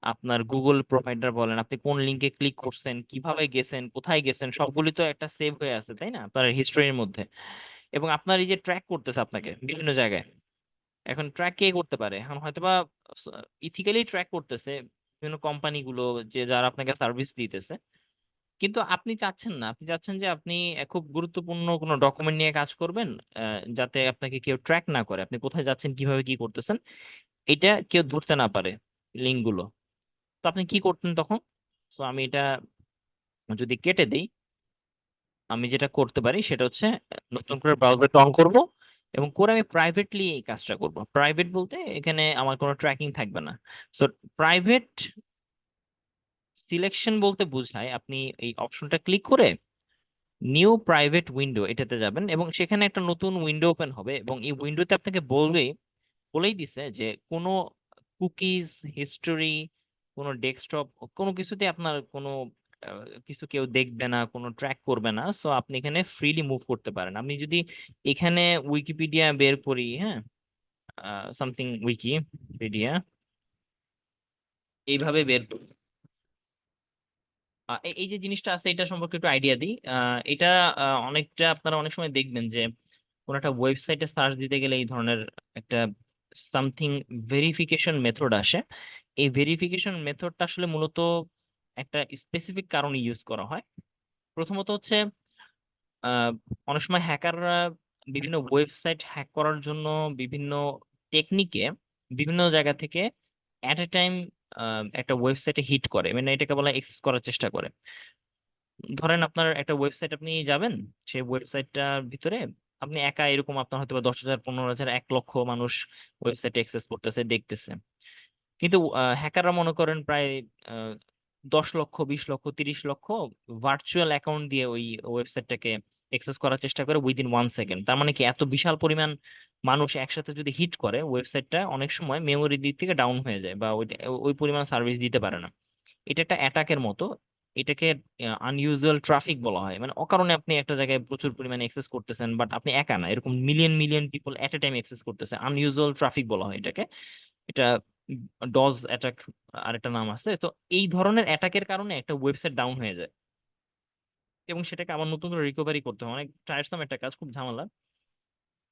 আপনার গুগল প্রোভাইডার বলেন, আপনি কোন লিংকে ক্লিক করছেন, কিভাবে গেছেন, কোথায় গেছেন, সবগুলি তো একটা সেভ হয়ে আছে, তাই না, আপনার হিস্ট্রির মধ্যে। এবং আপনার এই যে ট্র্যাক করতেছে আপনাকে বিভিন্ন জায়গায়, এখন ট্র্যাক কে করতে পারে, এখন হয়তোবা ইথিক্যালি ট্র্যাক করতেছে বিভিন্ন কোম্পানিগুলো, যে যারা আপনাকে সার্ভিস দিতেছে। কিন্তু আপনি চাচ্ছেন না, আপনি চাচ্ছেন যে আপনি খুব গুরুত্বপূর্ণ কোনো ডকুমেন্ট নিয়ে কাজ করবেন, যাতে আপনাকে কেউ ট্র্যাক না করে, আপনি কোথায় যাচ্ছেন কিভাবে কি করতেছেন এটা কেউ ধরতে না পারে লিঙ্ক গুলো। তো আপনি কি করতেন তখন? তো আমি এটা যদি কেটে দিই, আমি যেটা করতে পারি সেটা হচ্ছে নতুন করে ব্রাউজারটা অন করব, এবং করে আমি প্রাইভেটলি এই কাজটা করব। প্রাইভেট বলতে এখানে আমার কোনো ট্র্যাকিং থাকবে না। সো প্রাইভেট সিলেকশন বলতে বোঝায় আপনি এই অপশনটা ক্লিক করে নিউ প্রাইভেট উইন্ডো এটাতে যাবেন, এবং সেখানে একটা নতুন উইন্ডো ওপেন হবে, এবং এই উইন্ডোতে আপনাকে বলেই দিছে যে কোনো কুকিজ, হিস্টোরি, কোনো ডেস্কটপ, কোনো কিছুতে আপনার কোনো কিছু কেউ দেখবে না, কোনো ট্র্যাক করবে না। সো আপনি এখানে ফ্রিলি মুভ করতে পারেন। আমি যদি এখানে উইকিপিডিয়া বের করি, হ্যাঁ, সামথিং উইকিপিডিয়া এইভাবে বের করি, এই যে জিনিসটা আছে এটা সম্পর্কে একটু আইডিয়া দিই। এটা অনেকটা আপনারা অনেক সময় দেখবেন যে কোন একটা ওয়েবসাইটে সার্চ দিতে গেলে এই ধরনের একটা সামথিং ভেরিফিকেশন মেথড আসে। এই ভেরিফিকেশন মেথডটা আসলে মূলত একটা স্পেসিফিক কারণে ইউজ করা হয়। প্রথমত হচ্ছে আহ, অনেক সময় হ্যাকাররা বিভিন্ন ওয়েবসাইট হ্যাক করার জন্য বিভিন্ন টেকনিকে বিভিন্ন জায়গা থেকে অ্যাট এ টাইম একটা ওয়েবসাইটে হিট করে, মানে এটাকে বলা এক্সেস করার চেষ্টা করে। ধরেন আপনার একটা ওয়েবসাইট আপনি যাবেন, সেই ওয়েবসাইটটার ভিতরে আপনি একা এরকম আপনার হয়তো বা 10,000, 15,000, 1 লক্ষ মানুষ ওয়েবসাইটে অ্যাক্সেস করতেছে, দেখতেছে। কিন্তু হ্যাকাররা মনে করেন প্রায় 10 লক্ষ, 20 লক্ষ, 30 লক্ষ ভার্চুয়াল অ্যাকাউন্ট দিয়ে ওই ওয়েবসাইটটাকে অ্যাক্সেস করার চেষ্টা করে উইদিন 1 সেকেন্ড। তার মানে কি, এত বিশাল পরিমাণ মানুষ একসাথে যদি হিট করে ওয়েবসাইটটা, অনেক সময় মেমোরি দিক থেকে ডাউন হয়ে যায় বা ওই ওই পরিমাণ সার্ভিস দিতে পারে না। এটা একটা অ্যাটাকের মতো। এটাকে আনইউজুয়াল ট্রাফিক বলা হয়, মানে অকারণে আপনি একটা জায়গায় প্রচুর পরিমাণে অ্যাক্সেস করতেছেন, বাট আপনি একা না, এরকম মিলিয়ন মিলিয়ন পিপল এট এ টাইম অ্যাক্সেস করতেছে, আনইউজুয়াল ট্রাফিক বলা হয় এটাকে। এটা ডজ অ্যাটাক আরেকটা নাম আছে। তো এই ধরনের অ্যাটাকের কারণে একটা ওয়েবসাইট ডাউন হয়ে যায়, এবং সেটাকে আবার নতুন করে রিকভারি করতে হয়, অনেক টায়ারসাম একটা কাজ, খুব ঝামেলা।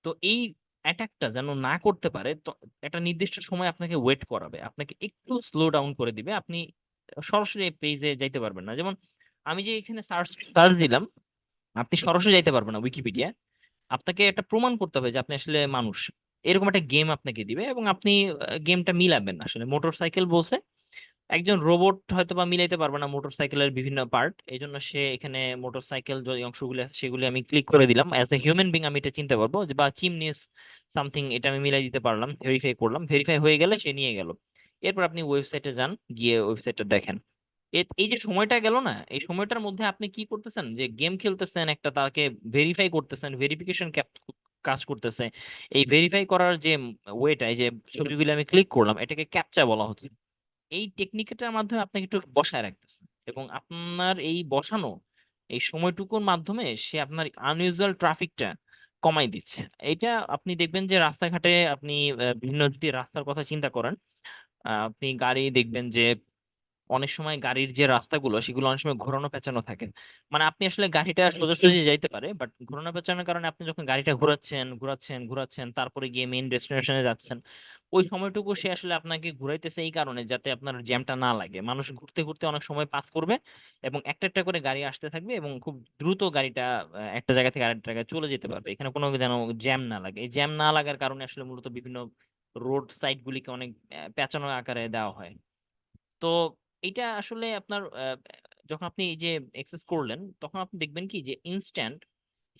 তো এই অ্যাটাকটা যেন না করতে পারে, তো একটা নির্দিষ্ট সময় আপনাকে ওয়েট করাবে, আপনাকে একটু স্লো ডাউন করে দিবে, আপনি সরাসরি পেজে যাইতে পারবেন না। যেমন আমি যে এখানে সার্চ সার্চ দিলাম, আপনি সরাসরি যাইতে পারবেন না উইকিপিডিয়া, আপনাকে একটা প্রমাণ করতে হবে যে আপনি আসলে মানুষ। এরকম একটা গেম আপনাকে দিবে, এবং আপনি গেমটা মিলাবেন। আসলে মোটর সাইকেল বলছে, একজন রোবট হয়তো বা মিলাইতে পারবে না মোটরসাইকেলের বিভিন্ন পার্ট, এই জন্য সে এখানে মোটরসাইকেল যে অংশগুলি আছে সেগুলি আমি ক্লিক করে দিলাম, অ্যাজ এ হিউম্যান বিং আমি এটা চিনতে পারবো বা চিমনিস সামথিং, এটা আমি মিলাই দিতে পারলাম, ভেরিফাই করলাম, ভেরিফাই হয়ে গেলে সে নিয়ে গেল। এরপর আপনি ওয়েবসাইটে যান, গিয়ে ওয়েবসাইটটা দেখেন। এই যে সময়টা গেল না, এই সময়টার মধ্যে আপনি কি করতেছেন, যে গেম খেলতেছেন একটা, তাকে ভেরিফাই করতেছেন, ভেরিফিকেশন কাজ করতেছে। এই ভেরিফাই করার যে ওয়েটা, এই যে ছবিগুলো আমি ক্লিক করলাম, এটাকে ক্যাপচা বলা হচ্ছে। এই টেকনিকটার মাধ্যমে আপনাকে একটু বসায় রাখতেছে, এবং আপনার এই বসানো এই সময়টুকুর মাধ্যমে সে আপনার আনইউজুয়াল ট্রাফিকটা কমাই দিচ্ছে। এটা আপনি দেখবেন যে রাস্তাঘাটে আপনি বিভিন্ন যদি রাস্তার কথা চিন্তা করেন, আপনি গাড়ি দেখবেন যে অনেক সময় গাড়ির যে রাস্তাগুলো সেগুলো অনেক সময় ঘোরানো পেঁচানো থাকে। মানে আপনি আসলে গাড়িটা সোজাসুজি যাইতে পারে, বাট ঘোরানো পেঁচানোর কারণে আপনি যখন গাড়িটা ঘোরাচ্ছেন ঘোরাচ্ছেন ঘোরাচ্ছেন, তারপরে গিয়ে মেইন ডেস্টিনেশনে যাচ্ছেন, ওই সময়টুকু সে আসলে আপনাকে ঘুরাইতেছে এই কারণে যাতে আপনার জ্যামটা না লাগে। মানুষ ঘুরতে ঘুরতে অনেক সময় পাস করবে এবং একটা একটা করে গাড়ি আসতে থাকবে এবং খুব দ্রুত গাড়িটা একটা জায়গা থেকে আরেকটা জায়গায় চলে যেতে পারবে, এখানে কোনো যেন জ্যাম না লাগে। এই জ্যাম না লাগার কারণে আসলে মূলত বিভিন্ন রোড সাইড গুলিকে অনেক পেঁচানো আকারে দেওয়া হয়। তো এটা আসলে আপনার যখন আপনি এই যে এক্সেস করলেন তখন আপনি দেখবেন কি যে ইনস্ট্যান্ট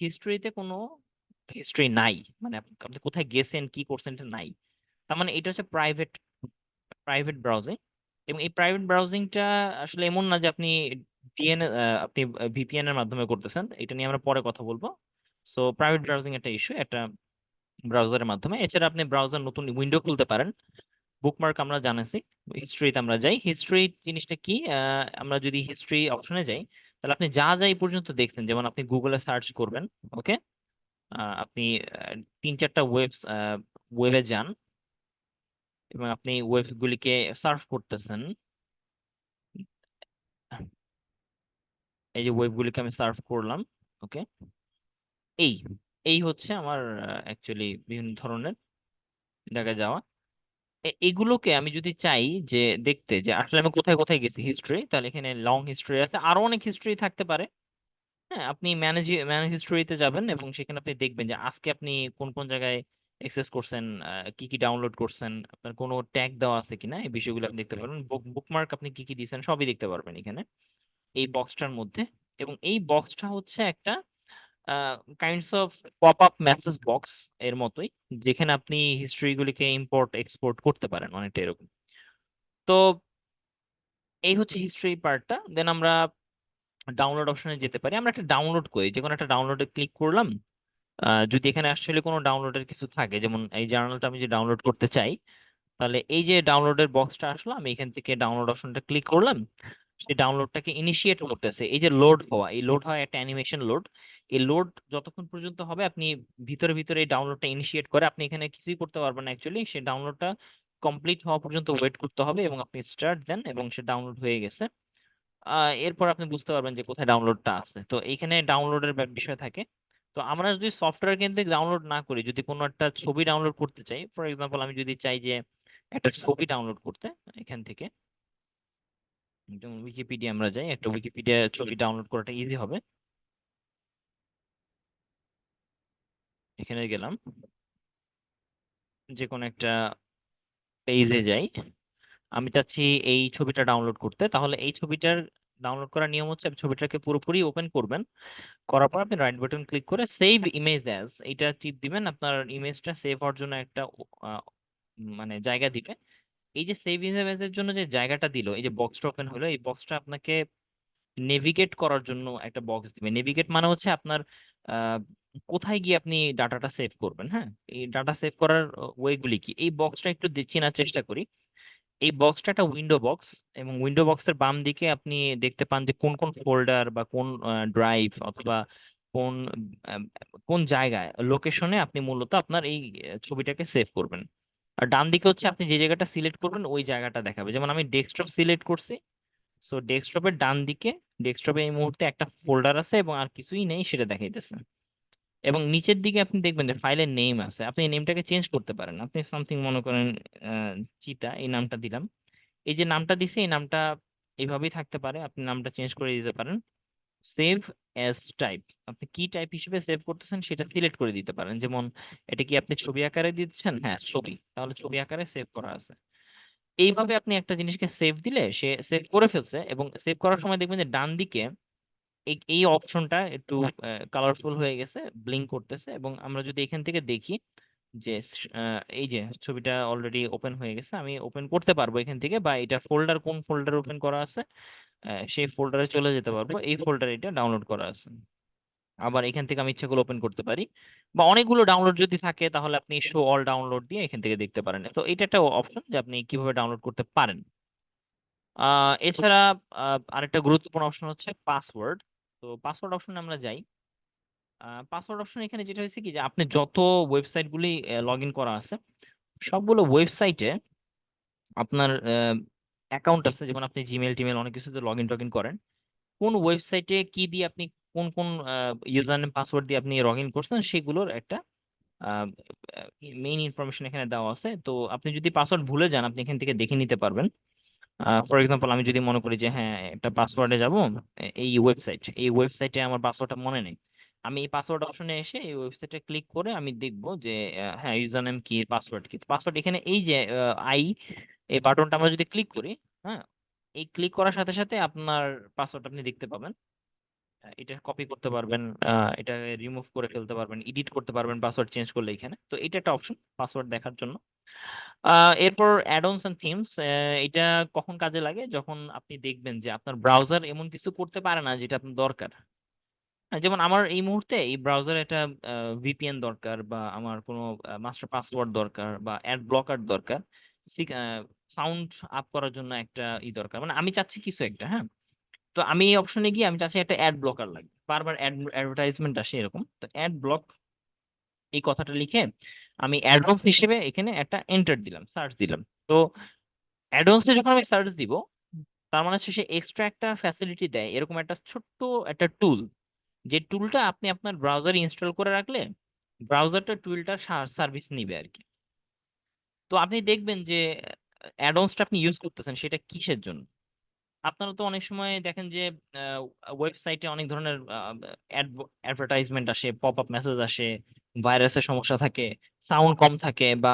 হিস্ট্রিতে কোনো হিস্ট্রি নাই, মানে আপনি আপনি কোথায় গেছেন কি করছেন এটা নাই। তার মানে এটা হচ্ছে প্রাইভেট প্রাইভেট ব্রাউজিং। এবং এই প্রাইভেট ব্রাউজিংটা আসলে এমন না যে আপনি আপনি ভিপিএন এর মাধ্যমে করতেছেন, এটা নিয়ে আমরা পরে কথা বলবো। সো প্রাইভেট ব্রাউজিং একটা ইস্যু, একটা ব্রাউজারের মাধ্যমে। এছাড়া আপনি ব্রাউজার নতুন উইন্ডো খুলতে পারেন। বুকমার্ক আমরা জানাছি। হিস্ট্রিতে আমরা যাই, হিস্ট্রি জিনিসটা কি, আমরা যদি হিস্ট্রি অপশনে যাই তাহলে আপনি যা যা এই পর্যন্ত দেখছেন, যেমন আপনি গুগলে সার্চ করবেন, ওকে, আপনি তিন চারটা ওয়েবে যান এবং আপনি ওয়েবগুলিকে সার্চ করতেছেন। এই যে ওয়েবগুলিকে আমি সার্চ করলাম, ওকে, এই এই হচ্ছে আমার অ্যাকচুয়ালি বিভিন্ন ধরনের জায়গায় যাওয়া। এগুলোকে আমি যদি চাই যে দেখতে যে আসলে আমি কোথায় কোথায় গেছি হিস্ট্রি, তাহলে এখানে লং হিস্ট্রি আছে, আরো অনেক হিস্ট্রি থাকতে পারে। হ্যাঁ, আপনি ম্যানেজ হিস্ট্রিতে যাবেন এবং সেখানে আপনি দেখবেন যে আজকে আপনি কোন কোন জায়গায় অ্যাক্সেস করছেন, কি কি ডাউনলোড করছেন, আপনার কোনো ট্যাগ দেওয়া আছে কিনা, এই বিষয়গুলো আপনি দেখতে পারবেন। বুকমার্ক আপনি কি কি দিয়েছেন সবই দেখতে পারবেন এখানে এই বক্সটার মধ্যে। এবং এই বক্সটা হচ্ছে একটা kinds of pop up message box এর মতোই, যেখানে আপনি হিস্ট্রি গুলিকে ইম্পোর্ট এক্সপোর্ট করতে পারেন, অনেকটা এরকম। তো এই হচ্ছে হিস্ট্রি পার্টটা। দেন আমরা ডাউনলোড অপশনে যেতে পারি। আমরা একটা ডাউনলোড করি, যে কোনো একটা ডাউনলোডে ক্লিক করলাম। যদি এখানে আসলে কোনো ডাউনলোডের কিছু থাকে, যেমন এই জার্নালটা আমি যে ডাউনলোড করতে চাই, তাহলে এই যে ডাউনলোডের বক্সটা আসলো, আমি এখান থেকে ডাউনলোড অপশনটা ক্লিক করলাম। সেই ডাউনলোডটাকে ইনিশিয়েট করতেছে, এই যে লোড হওয়া, এই লোড হওয়া একটা অ্যানিমেশন লোড। এই লোড যতক্ষণ পর্যন্ত হবে আপনি ভিতরে ভিতরে এই ডাউনলোডটা ইনিশিয়েট করে, আপনি এখানে কিছুই করতে পারবেন না অ্যাকচুয়ালি, সেই ডাউনলোডটা কমপ্লিট হওয়া পর্যন্ত ওয়েট করতে হবে এবং আপনি স্টার্ট দেন এবং সে ডাউনলোড হয়ে গেছে। এরপর আপনি বুঝতে পারবেন যে কোথায় ডাউনলোডটা আছে। তো এইখানে ডাউনলোডের বিষয় থাকে। তো আমরা যদি সফটওয়্যার কেন্দ্রিক ডাউনলোড না করি, যদি কোনো একটা ছবি ডাউনলোড করতে চাই, ফর এক্সাম্পল আমি যদি চাই যে একটা ছবি ডাউনলোড করতে, এখান থেকে যেমন উইকিপিডিয়া আমরা যাই, একটা উইকিপিডিয়া ছবি ডাউনলোড করাটা ইজি হবে। এখানে গেলাম, যে কোনো একটা পেজে যাই, আমি চাচ্ছি এই ছবিটা ডাউনলোড করতে। তাহলে এই ছবিটার ডাউনলোড করার নিয়ম হচ্ছে আপনি ছবিটাকে পুরোপুরি ওপেন করবেন, করার পর আপনি রাইট বাটন ক্লিক করে সেভ ইমেজ অ্যাজ এটা টিপ দিবেন। আপনার ইমেজটা সেভ হওয়ার জন্য একটা মানে জায়গা দিবে। এই যে সেভ ইমেজের জন্য যে জায়গাটা দিল, এই যে বক্সটা ওপেন হলো, এই বক্সটা আপনাকে নেভিগেট করার জন্য একটা বক্স দিবে। নেভিগেট মানে হচ্ছে আপনার আহ, কোথায় গিয়ে আপনি ডাটাটা সেভ করবেন। হ্যাঁ, এই ডাটা সেভ করার ওয়েগুলি কি, এই বক্সটা একটু চেনার চেষ্টা করি। এই বক্সটা একটা উইন্ডো বক্স, এবং উইন্ডো বক্সের বাম দিকে আপনি দেখতে পান যে কোন কোন ফোল্ডার বা কোন ড্রাইভ অথবা কোন আহ, কোন জায়গায় লোকেশনে আপনি মূলত আপনার এই ছবিটাকে সেভ করবেন। আর ডান দিকে হচ্ছে আপনি যে জায়গাটা সিলেক্ট করবেন ওই জায়গাটা দেখাবে। যেমন আমি ডেস্কটপ সিলেক্ট করছি, সো ডেস্কটপের ডান দিকে ডেস্কটপে এই মুহূর্তে একটা ফোল্ডার আছে এবং আর কিছুই নেই সেটা দেখাইতেছে। এবং নিচের দিকে আপনি দেখবেন যে ফাইলের নেম আছে, আপনি এই নেমটাকে চেঞ্জ করতে পারেন। আপনি সামথিং মনে করেন চিতা, এই নামটা দিলাম। এই যে নামটা দিছে এই নামটা এইভাবেই থাকতে পারে, আপনি নামটা চেঞ্জ করে দিতে পারেন। সেভ অ্যাজ টাইপ, আপনি কি টাইপ হিসেবে সেভ করতেছেন সেটা সিলেক্ট করে দিতে পারেন। যেমন এটা কি আপনি ছবি আকারে দিচ্ছেন, হ্যাঁ ছবি, তাহলে ছবি আকারে সেভ করা আছে। এইভাবে আপনি একটা জিনিসকে সেভ দিলে সে সেভ করে ফেলছে। এবং সেভ করার সময় দেখবেন যে ডান দিকে এই এই অপশনটা একটু কালারফুল হয়ে গেছে, ব্লিঙ্ক করতেছে। এবং আমরা যদি এখান থেকে দেখি যে এই যে ছবিটা অলরেডি ওপেন হয়ে গেছে, আমি ওপেন করতে পারবো এখান থেকে, বা এটা ফোল্ডার কোন ফোল্ডার ওপেন করা আছে সেই ফোল্ডারে চলে যেতে পারবো, এই ফোল্ডারে এটা ডাউনলোড করা আছে। আবার এখান থেকে আমি ইচ্ছা করলে ওপেন করতে পারি, বা অনেকগুলো ডাউনলোড যদি থাকে তাহলে আপনি শো অল ডাউনলোড দিয়ে এখান থেকে দেখতে পারেন। তো এটা একটা অপশন যে আপনি কিভাবে ডাউনলোড করতে পারেন। এছাড়া আরেকটা গুরুত্বপূর্ণ অপশন হচ্ছে পাসওয়ার্ড। তো পাসওয়ার্ড অপশনে আমরা যাই। পাসওয়ার্ড অপশন এখানে যেটা হয়েছে কি যে আপনি যত ওয়েবসাইটগুলি লগ ইন করা আছে সবগুলো ওয়েবসাইটে আপনার অ্যাকাউন্ট আছে, যেমন আপনি জিমেল টিমেল অনেক কিছুতে লগ ইন টগ ইন করেন। কোন ওয়েবসাইটে কি দিয়ে আপনি কোন কোন ইউজার নেম পাসওয়ার্ড দিয়ে আপনি লগ ইন করছেন সেগুলোর একটা মেইন ইনফরমেশন এখানে দেওয়া আছে। তো আপনি যদি পাসওয়ার্ড ভুলে যান আপনি এখান থেকে দেখে নিতে পারবেন। ফর এক্সাম্পল আমি যদি মনে করি যে হ্যাঁ একটা পাসওয়ার্ডে যাব, এই ওয়েবসাইটে আমার পাসওয়ার্ডটা মনে নেই, আমি এই পাসওয়ার্ড অপশনে এসে এই ওয়েবসাইটে ক্লিক করে আমি দেখব যে হ্যাঁ ইউজার নেম কি, পাসওয়ার্ড কি। পাসওয়ার্ড এখানে এই যে আই, এই বাটনটা আমরা যদি ক্লিক করি, হ্যাঁ এই ক্লিক করার সাথে সাথে আপনার পাসওয়ার্ড আপনি দেখতে পাবেন। এটা কপি করতে পারবেন, এটা রিমুভ করে ফেলতে পারবেন, এডিট করতে পারবেন পাসওয়ার্ড চেঞ্জ করলে এখানে। তো এটা একটা অপশন পাসওয়ার্ড দেখার জন্য। এরপর অ্যাডঅনস এন্ড থিমস, এটা কখন কাজে লাগে? যখন আপনি দেখবেন যে আপনার ব্রাউজার এমন কিছু করতে পারে না যেটা আপনার দরকার। যেমন আমার এই মুহূর্তে এই ব্রাউজারে একটা ভিপিএন দরকার, বা আমার কোনো মাস্টার পাসওয়ার্ড দরকার, বা অ্যাড ব্লকার দরকার, সাউন্ড আপ করার জন্য একটা দরকার, মানে আমি চাচ্ছি কিছু একটা, হ্যাঁ। তো আমি এই অপশনে গিয়ে আমি চাচ্ছি একটা অ্যাড ব্লকার লাগবে, বারবার অ্যাডভার্টাইজমেন্ট আসে এরকম, তো অ্যাড ব্লক এই কথাটা লিখে আমি অ্যাডভান্স হিসেবে এখানে একটা এন্টার দিলাম, সার্চ দিলাম। তো অ্যাডভান্সে যখন আমি সার্চ দিব, তার মানে হচ্ছে সে এক্সট্রা একটা ফ্যাসিলিটি দেয়, এরকম একটা ছোট্ট একটা টুল, যে টুলটা আপনি আপনার ব্রাউজারে ইনস্টল করে রাখলে ব্রাউজারটা টুলটার সার্ভিস নিবে আর কি। তো আপনি দেখবেন যে অ্যাডভান্সটা আপনি ইউজ করতেছেন সেটা কিসের জন্য। আপনারা তো অনেক সময় দেখেন যে ওয়েবসাইটে অনেক ধরনের অ্যাডভার্টাইজমেন্ট আসে, পপ আপ মেসেজ আসে, ভাইরাসের সমস্যা থাকে, সাউন্ড কম থাকে, বা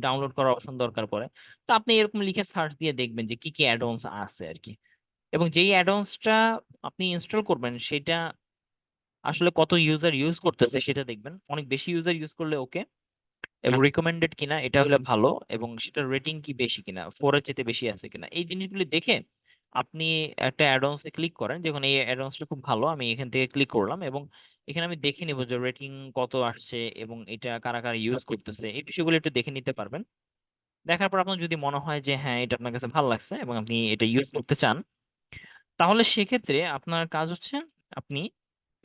ডাউনলোড করার অপশন দরকার পড়ে। তো আপনি এরকম লিখে সার্চ দিয়ে দেখবেন যে কি কি অ্যাডঅনস আছে আর কি। এবং যেই অ্যাডঅনসটা আপনি ইনস্টল করবেন সেটা আসলে কত ইউজার ইউজ করতেছে সেটা দেখবেন। অনেক বেশি ইউজার ইউজ করলে ওকে, এবং রিকমেন্ডেড কিনা এটা হলে ভালো, এবং সেটার রেটিং কি বেশি কিনা, 4-এর চেয়ে বেশি আছে কিনা, এই জিনিসগুলি দেখে আপনি একটা অ্যাডভান্সে ক্লিক করেন। যখন এই অ্যাডভান্সটা খুব ভালো, আমি এখান থেকে ক্লিক করলাম এবং এখানে আমি দেখে নিব যে রেটিং কত আসছে এবং এটা কারা কারা ইউজ করতেছে, এই বিষয়গুলো একটু দেখে নিতে পারবেন। দেখার পর আপনার যদি মনে হয় যে হ্যাঁ এটা আপনার কাছে ভালো লাগছে এবং আপনি এটা ইউজ করতে চান, তাহলে সেক্ষেত্রে আপনার কাজ হচ্ছে আপনি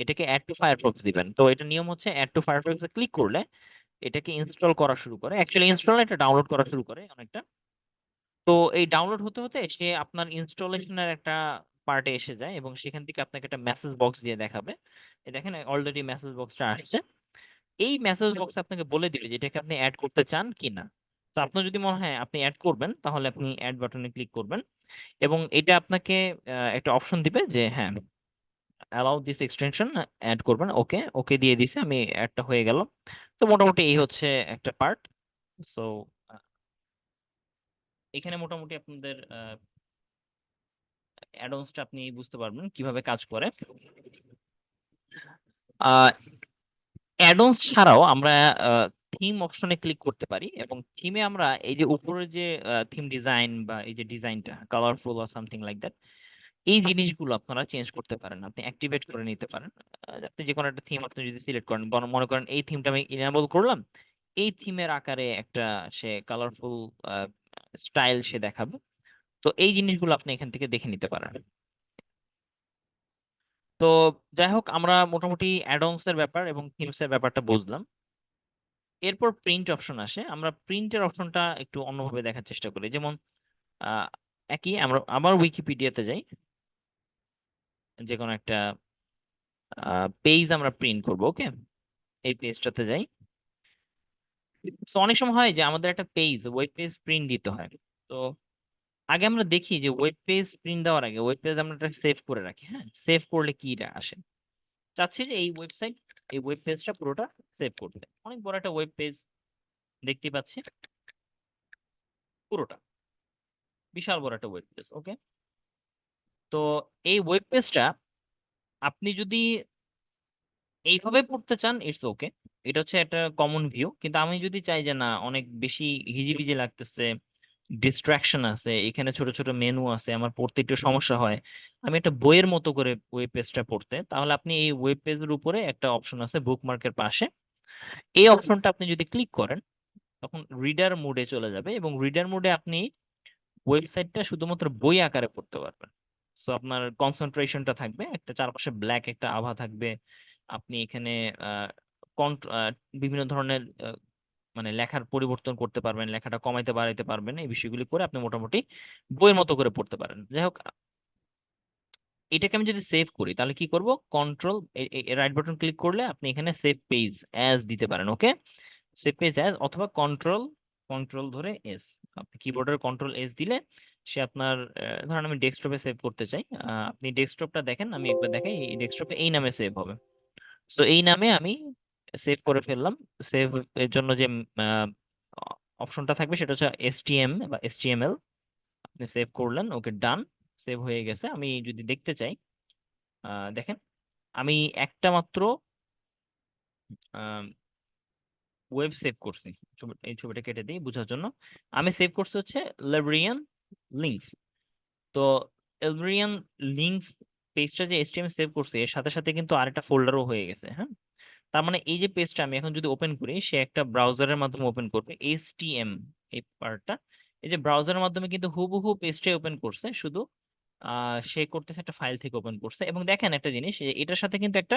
এটাকে অ্যাড টু ফায়ারফক্স দিবেন। তো এটা নিয়ম হচ্ছে অ্যাড টু ফায়ারফক্সে ক্লিক করলে এটাকে ইনস্টল করা শুরু করে, অ্যাকচুয়ালি ইনস্টল না, এটা ডাউনলোড করা শুরু করে অনেকটা। তো এই ডাউনলোড হতে হতে সে আপনার ইনস্টলেশনের একটা পার্টে এসে যায় এবং সেখান থেকে আপনাকে একটা মেসেজ বক্স দিয়ে দেখাবে। এই দেখেন অলরেডি মেসেজ বক্সটা আসছে। এই মেসেজ বক্স আপনাকে বলে দিবে যে এটাকে আপনি অ্যাড করতে চান কি না। তো আপনার যদি মনে হয় আপনি অ্যাড করবেন তাহলে আপনি অ্যাড বাটনে ক্লিক করবেন, এবং এটা আপনাকে একটা অপশন দিবে যে হ্যাঁ অ্যালাউ দিস এক্সটেনশন, অ্যাড করবেন। ওকে ওকে দিয়ে দিছে, আমি অ্যাডটা হয়ে গেল। তো মোটামুটি এই হচ্ছে একটা পার্ট। সো এখানে মোটামুটি আপনাদের অ্যাডভান্সটা আপনি বুঝতে পারবেন কিভাবে কাজ করে। অ্যাডভান্স ছাড়াও আমরা থিম অপশনে ক্লিক করতে পারি, এবং থিমে আমরা এই যে উপরে যে থিম ডিজাইন বা এই যে ডিজাইনটা কালারফুল আর সামথিং লাইক দ্যাট, এই জিনিসগুলো আপনারা চেঞ্জ করতে পারেন, আপনি অ্যাক্টিভেট করে নিতে পারেন। আপনি যে কোনো একটা থিম আপনি যদি সিলেক্ট করেন, মনে করেন এই থিমটা আমি ইনেবল করলাম, এই থিমের আকারে একটা সে কালারফুল স্টাইল সে দেখাবে। তো এই জিনিসগুলো আপনি এখান থেকে দেখে নিতে পারেন। তো যাই হোক, আমরা মোটামুটি অ্যাডঅনস এর ব্যাপার এবং থিমস এর ব্যাপারটা বুঝলাম। এরপর প্রিন্ট অপশন আসে, আমরা প্রিন্টের অপশনটা একটু অন্যভাবে দেখার চেষ্টা করি। যেমন আহ, একই আমরা আবার উইকিপিডিয়াতে যাই, যে কোনো একটা পেজ আমরা প্রিন্ট করব, ওকে। এই পেজটাতে যাই। তো অনেক সময় হয় যে আমাদের একটা পেজ, ওয়েব পেজ প্রিন্ট দিতে হয়। তো আগে আমরা দেখি যে ওয়েব পেজ প্রিন্ট দেওয়ার আগে ওয়েব পেজ আমরা সেভ করে রাখি, হ্যাঁ সেভ করলে কি আসে। চাচ্ছি যে এই ওয়েব পেজটা পুরোটা সেভ করতে, অনেক বড় একটা ওয়েব পেজ দেখতে পাচ্ছি, পুরোটা বিশাল বড় একটা ওয়েব পেজ, ওকে। তো এই ওয়েব পেজটা আপনি যদি এইভাবে পড়তে চান ইটস ওকে, এটা হচ্ছে একটা কমন ভিউ। কিন্তু আমি যদি চাই যে না অনেক বেশি হিজিবিজি লাগতেছে, ডিস্ট্রাকশন আছে এখানে, ছোট ছোট মেনু আছে, আমার পড়তে একটু সমস্যা হয়, আমি একটা বইয়ের মতো করে ওয়েব পেজটা পড়তে, তাহলে আপনি এই ওয়েব পেজের উপরে একটা অপশন আছে বুকমার্কের পাশে, এই অপশনটা আপনি যদি ক্লিক করেন তখন রিডার মোডে চলে যাবে, এবং রিডার মোডে আপনি ওয়েবসাইটটা শুধুমাত্র বই আকারে পড়তে পারবেন। সো আপনার কনসেন্ট্রেশনটা থাকবে, একটা চারপাশে ব্ল্যাক একটা আভা থাকবে। আপনি এখানে আহ, বিভিন্ন ধরনের মানে লেখার পরিবর্তন করতে পারবেন, লেখাটা কমাইতে বাড়াইতে পারবেন, এই বিষয়গুলি করে আপনি মোটামুটি বইয়ের মতো করে পড়তে পারেন। যাই হোক, এটাকে আমি যদি সেভ করি তাহলে কি করব, কন্ট্রোল রাইট বাটন ক্লিক করলে আপনি এখানে সেভ পেজ অ্যাজ দিতে পারেন, ওকে। সেভ পেজ অ্যাজ, অথবা কন্ট্রোল কন্ট্রোল ধরে এস, আপনি কিবোর্ডের কন্ট্রোল এস দিলে সে আপনার ধরেন আমি ডেস্কটপে সেভ করতে চাই, আপনি ডেস্কটপটা দেখেন, আমি একবার দেখাই, এই ডেস্কটপে এই নামে সেভ হবে। সো এই নামে আমি সেভ করে ফেললাম। সেভ এর জন্য যে অপশনটা থাকবে সেটা হচ্ছে এসটিএম বা এসটিএমএল, আপনি সেভ করলেন, ওকে ডান, সেভ হয়ে গেছে। আমি যদি দেখতে চাই, দেখেন আমি একটা মাত্র ওয়েব সেভ করছি। এই ছবিটা কেটে দিই বোঝার জন্য। আমি সেভ করছি হচ্ছে লাইব্রেরিয়ান লিঙ্কস। তো লাইব্রেরিয়ান লিঙ্কস পেজটা যে এসটিএম সেভ করছি, এর সাথে সাথে কিন্তু আরেকটা ফোল্ডারও হয়ে গেছে, হ্যাঁ। তার মানে এই যে পেজটা আমি এখন যদি ওপেন করি, সে একটা ব্রাউজারের মাধ্যমে ওপেন করবে এইচটিএম, এই পার্টটা, এই যে ব্রাউজারের মাধ্যমে কিন্তু হুবহু পেজটাই ওপেন করছে, শুধু সে করতেছে একটা ফাইল থেকে ওপেন করছে। এবং দেখেন একটা জিনিস, এটার সাথে কিন্তু একটা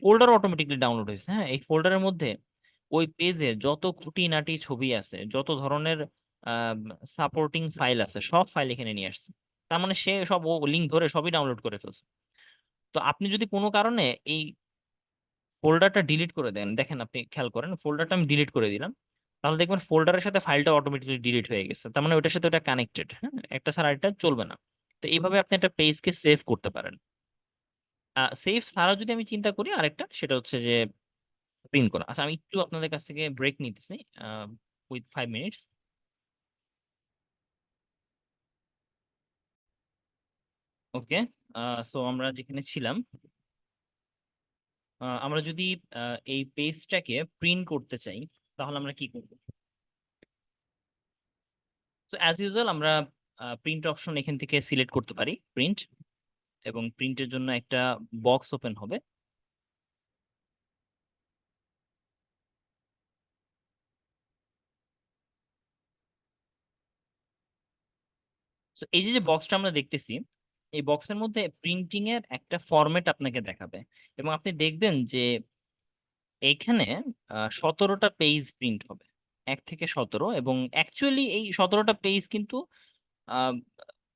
ফোল্ডার অটোমেটিকলি ডাউনলোড হয়েছে, হ্যাঁ। এই ফোল্ডারের মধ্যে ওই পেজে যত খুঁটিনাটি ছবি আছে, যত ধরনের সাপোর্টিং ফাইল আছে, সব ফাইল এখানে নিয়ে আসছে। তার মানে সে সব ও লিঙ্ক ধরে সবই ডাউনলোড করে ফেলছে। তো আপনি যদি কোনো কারণে এই ফোল্ডারটা ডিলিট করে দেন, দেখেন আপনি খেয়াল করেন, ফোল্ডারটা আমি ডিলিট করে দিলাম, তাহলে দেখবেন ফোল্ডারের সাথে ফাইলটা অটোমেটিকলি ডিলিট হয়ে গেছে। তার মানে ওটার সাথে ওটা কানেক্টেড, হ্যাঁ, একটা ছাড়া আরেকটা চলবে না। তো এইভাবে আপনি একটা পেজকে সেভ করতে পারেন। সেভ ছাড়া যদি আমি চিন্তা করি, আরেকটা সেটা হচ্ছে যে প্রিন্ট করা। আচ্ছা, আমি একটু আপনাদের কাছ থেকে ব্রেক নিতেছি উইথ 5 মিনিটস। ওকে, সো আমরা যেখানে ছিলাম, আমরা যদি এই পেজটাকে প্রিন্ট করতে চাই, তাহলে আমরা কি করব? সো অ্যাজ ইউজুয়াল আমরা প্রিন্ট অপশন এখান থেকে সিলেক্ট করতে পারি, প্রিন্ট, এবং প্রিন্টের জন্য একটা বক্স ওপেন হবে। তো এই যে যে বক্সটা আমরা দেখতেছি, এই বক্সের মধ্যে প্রিন্টিং এর একটা ফরম্যাট আপনাকে দেখাবে, এবং আপনি দেখবেন যে এইখানে 17টা পেজ প্রিন্ট হবে, 1 থেকে 17। এবং অ্যাকচুয়ালি এই 17টা পেজ কিন্তু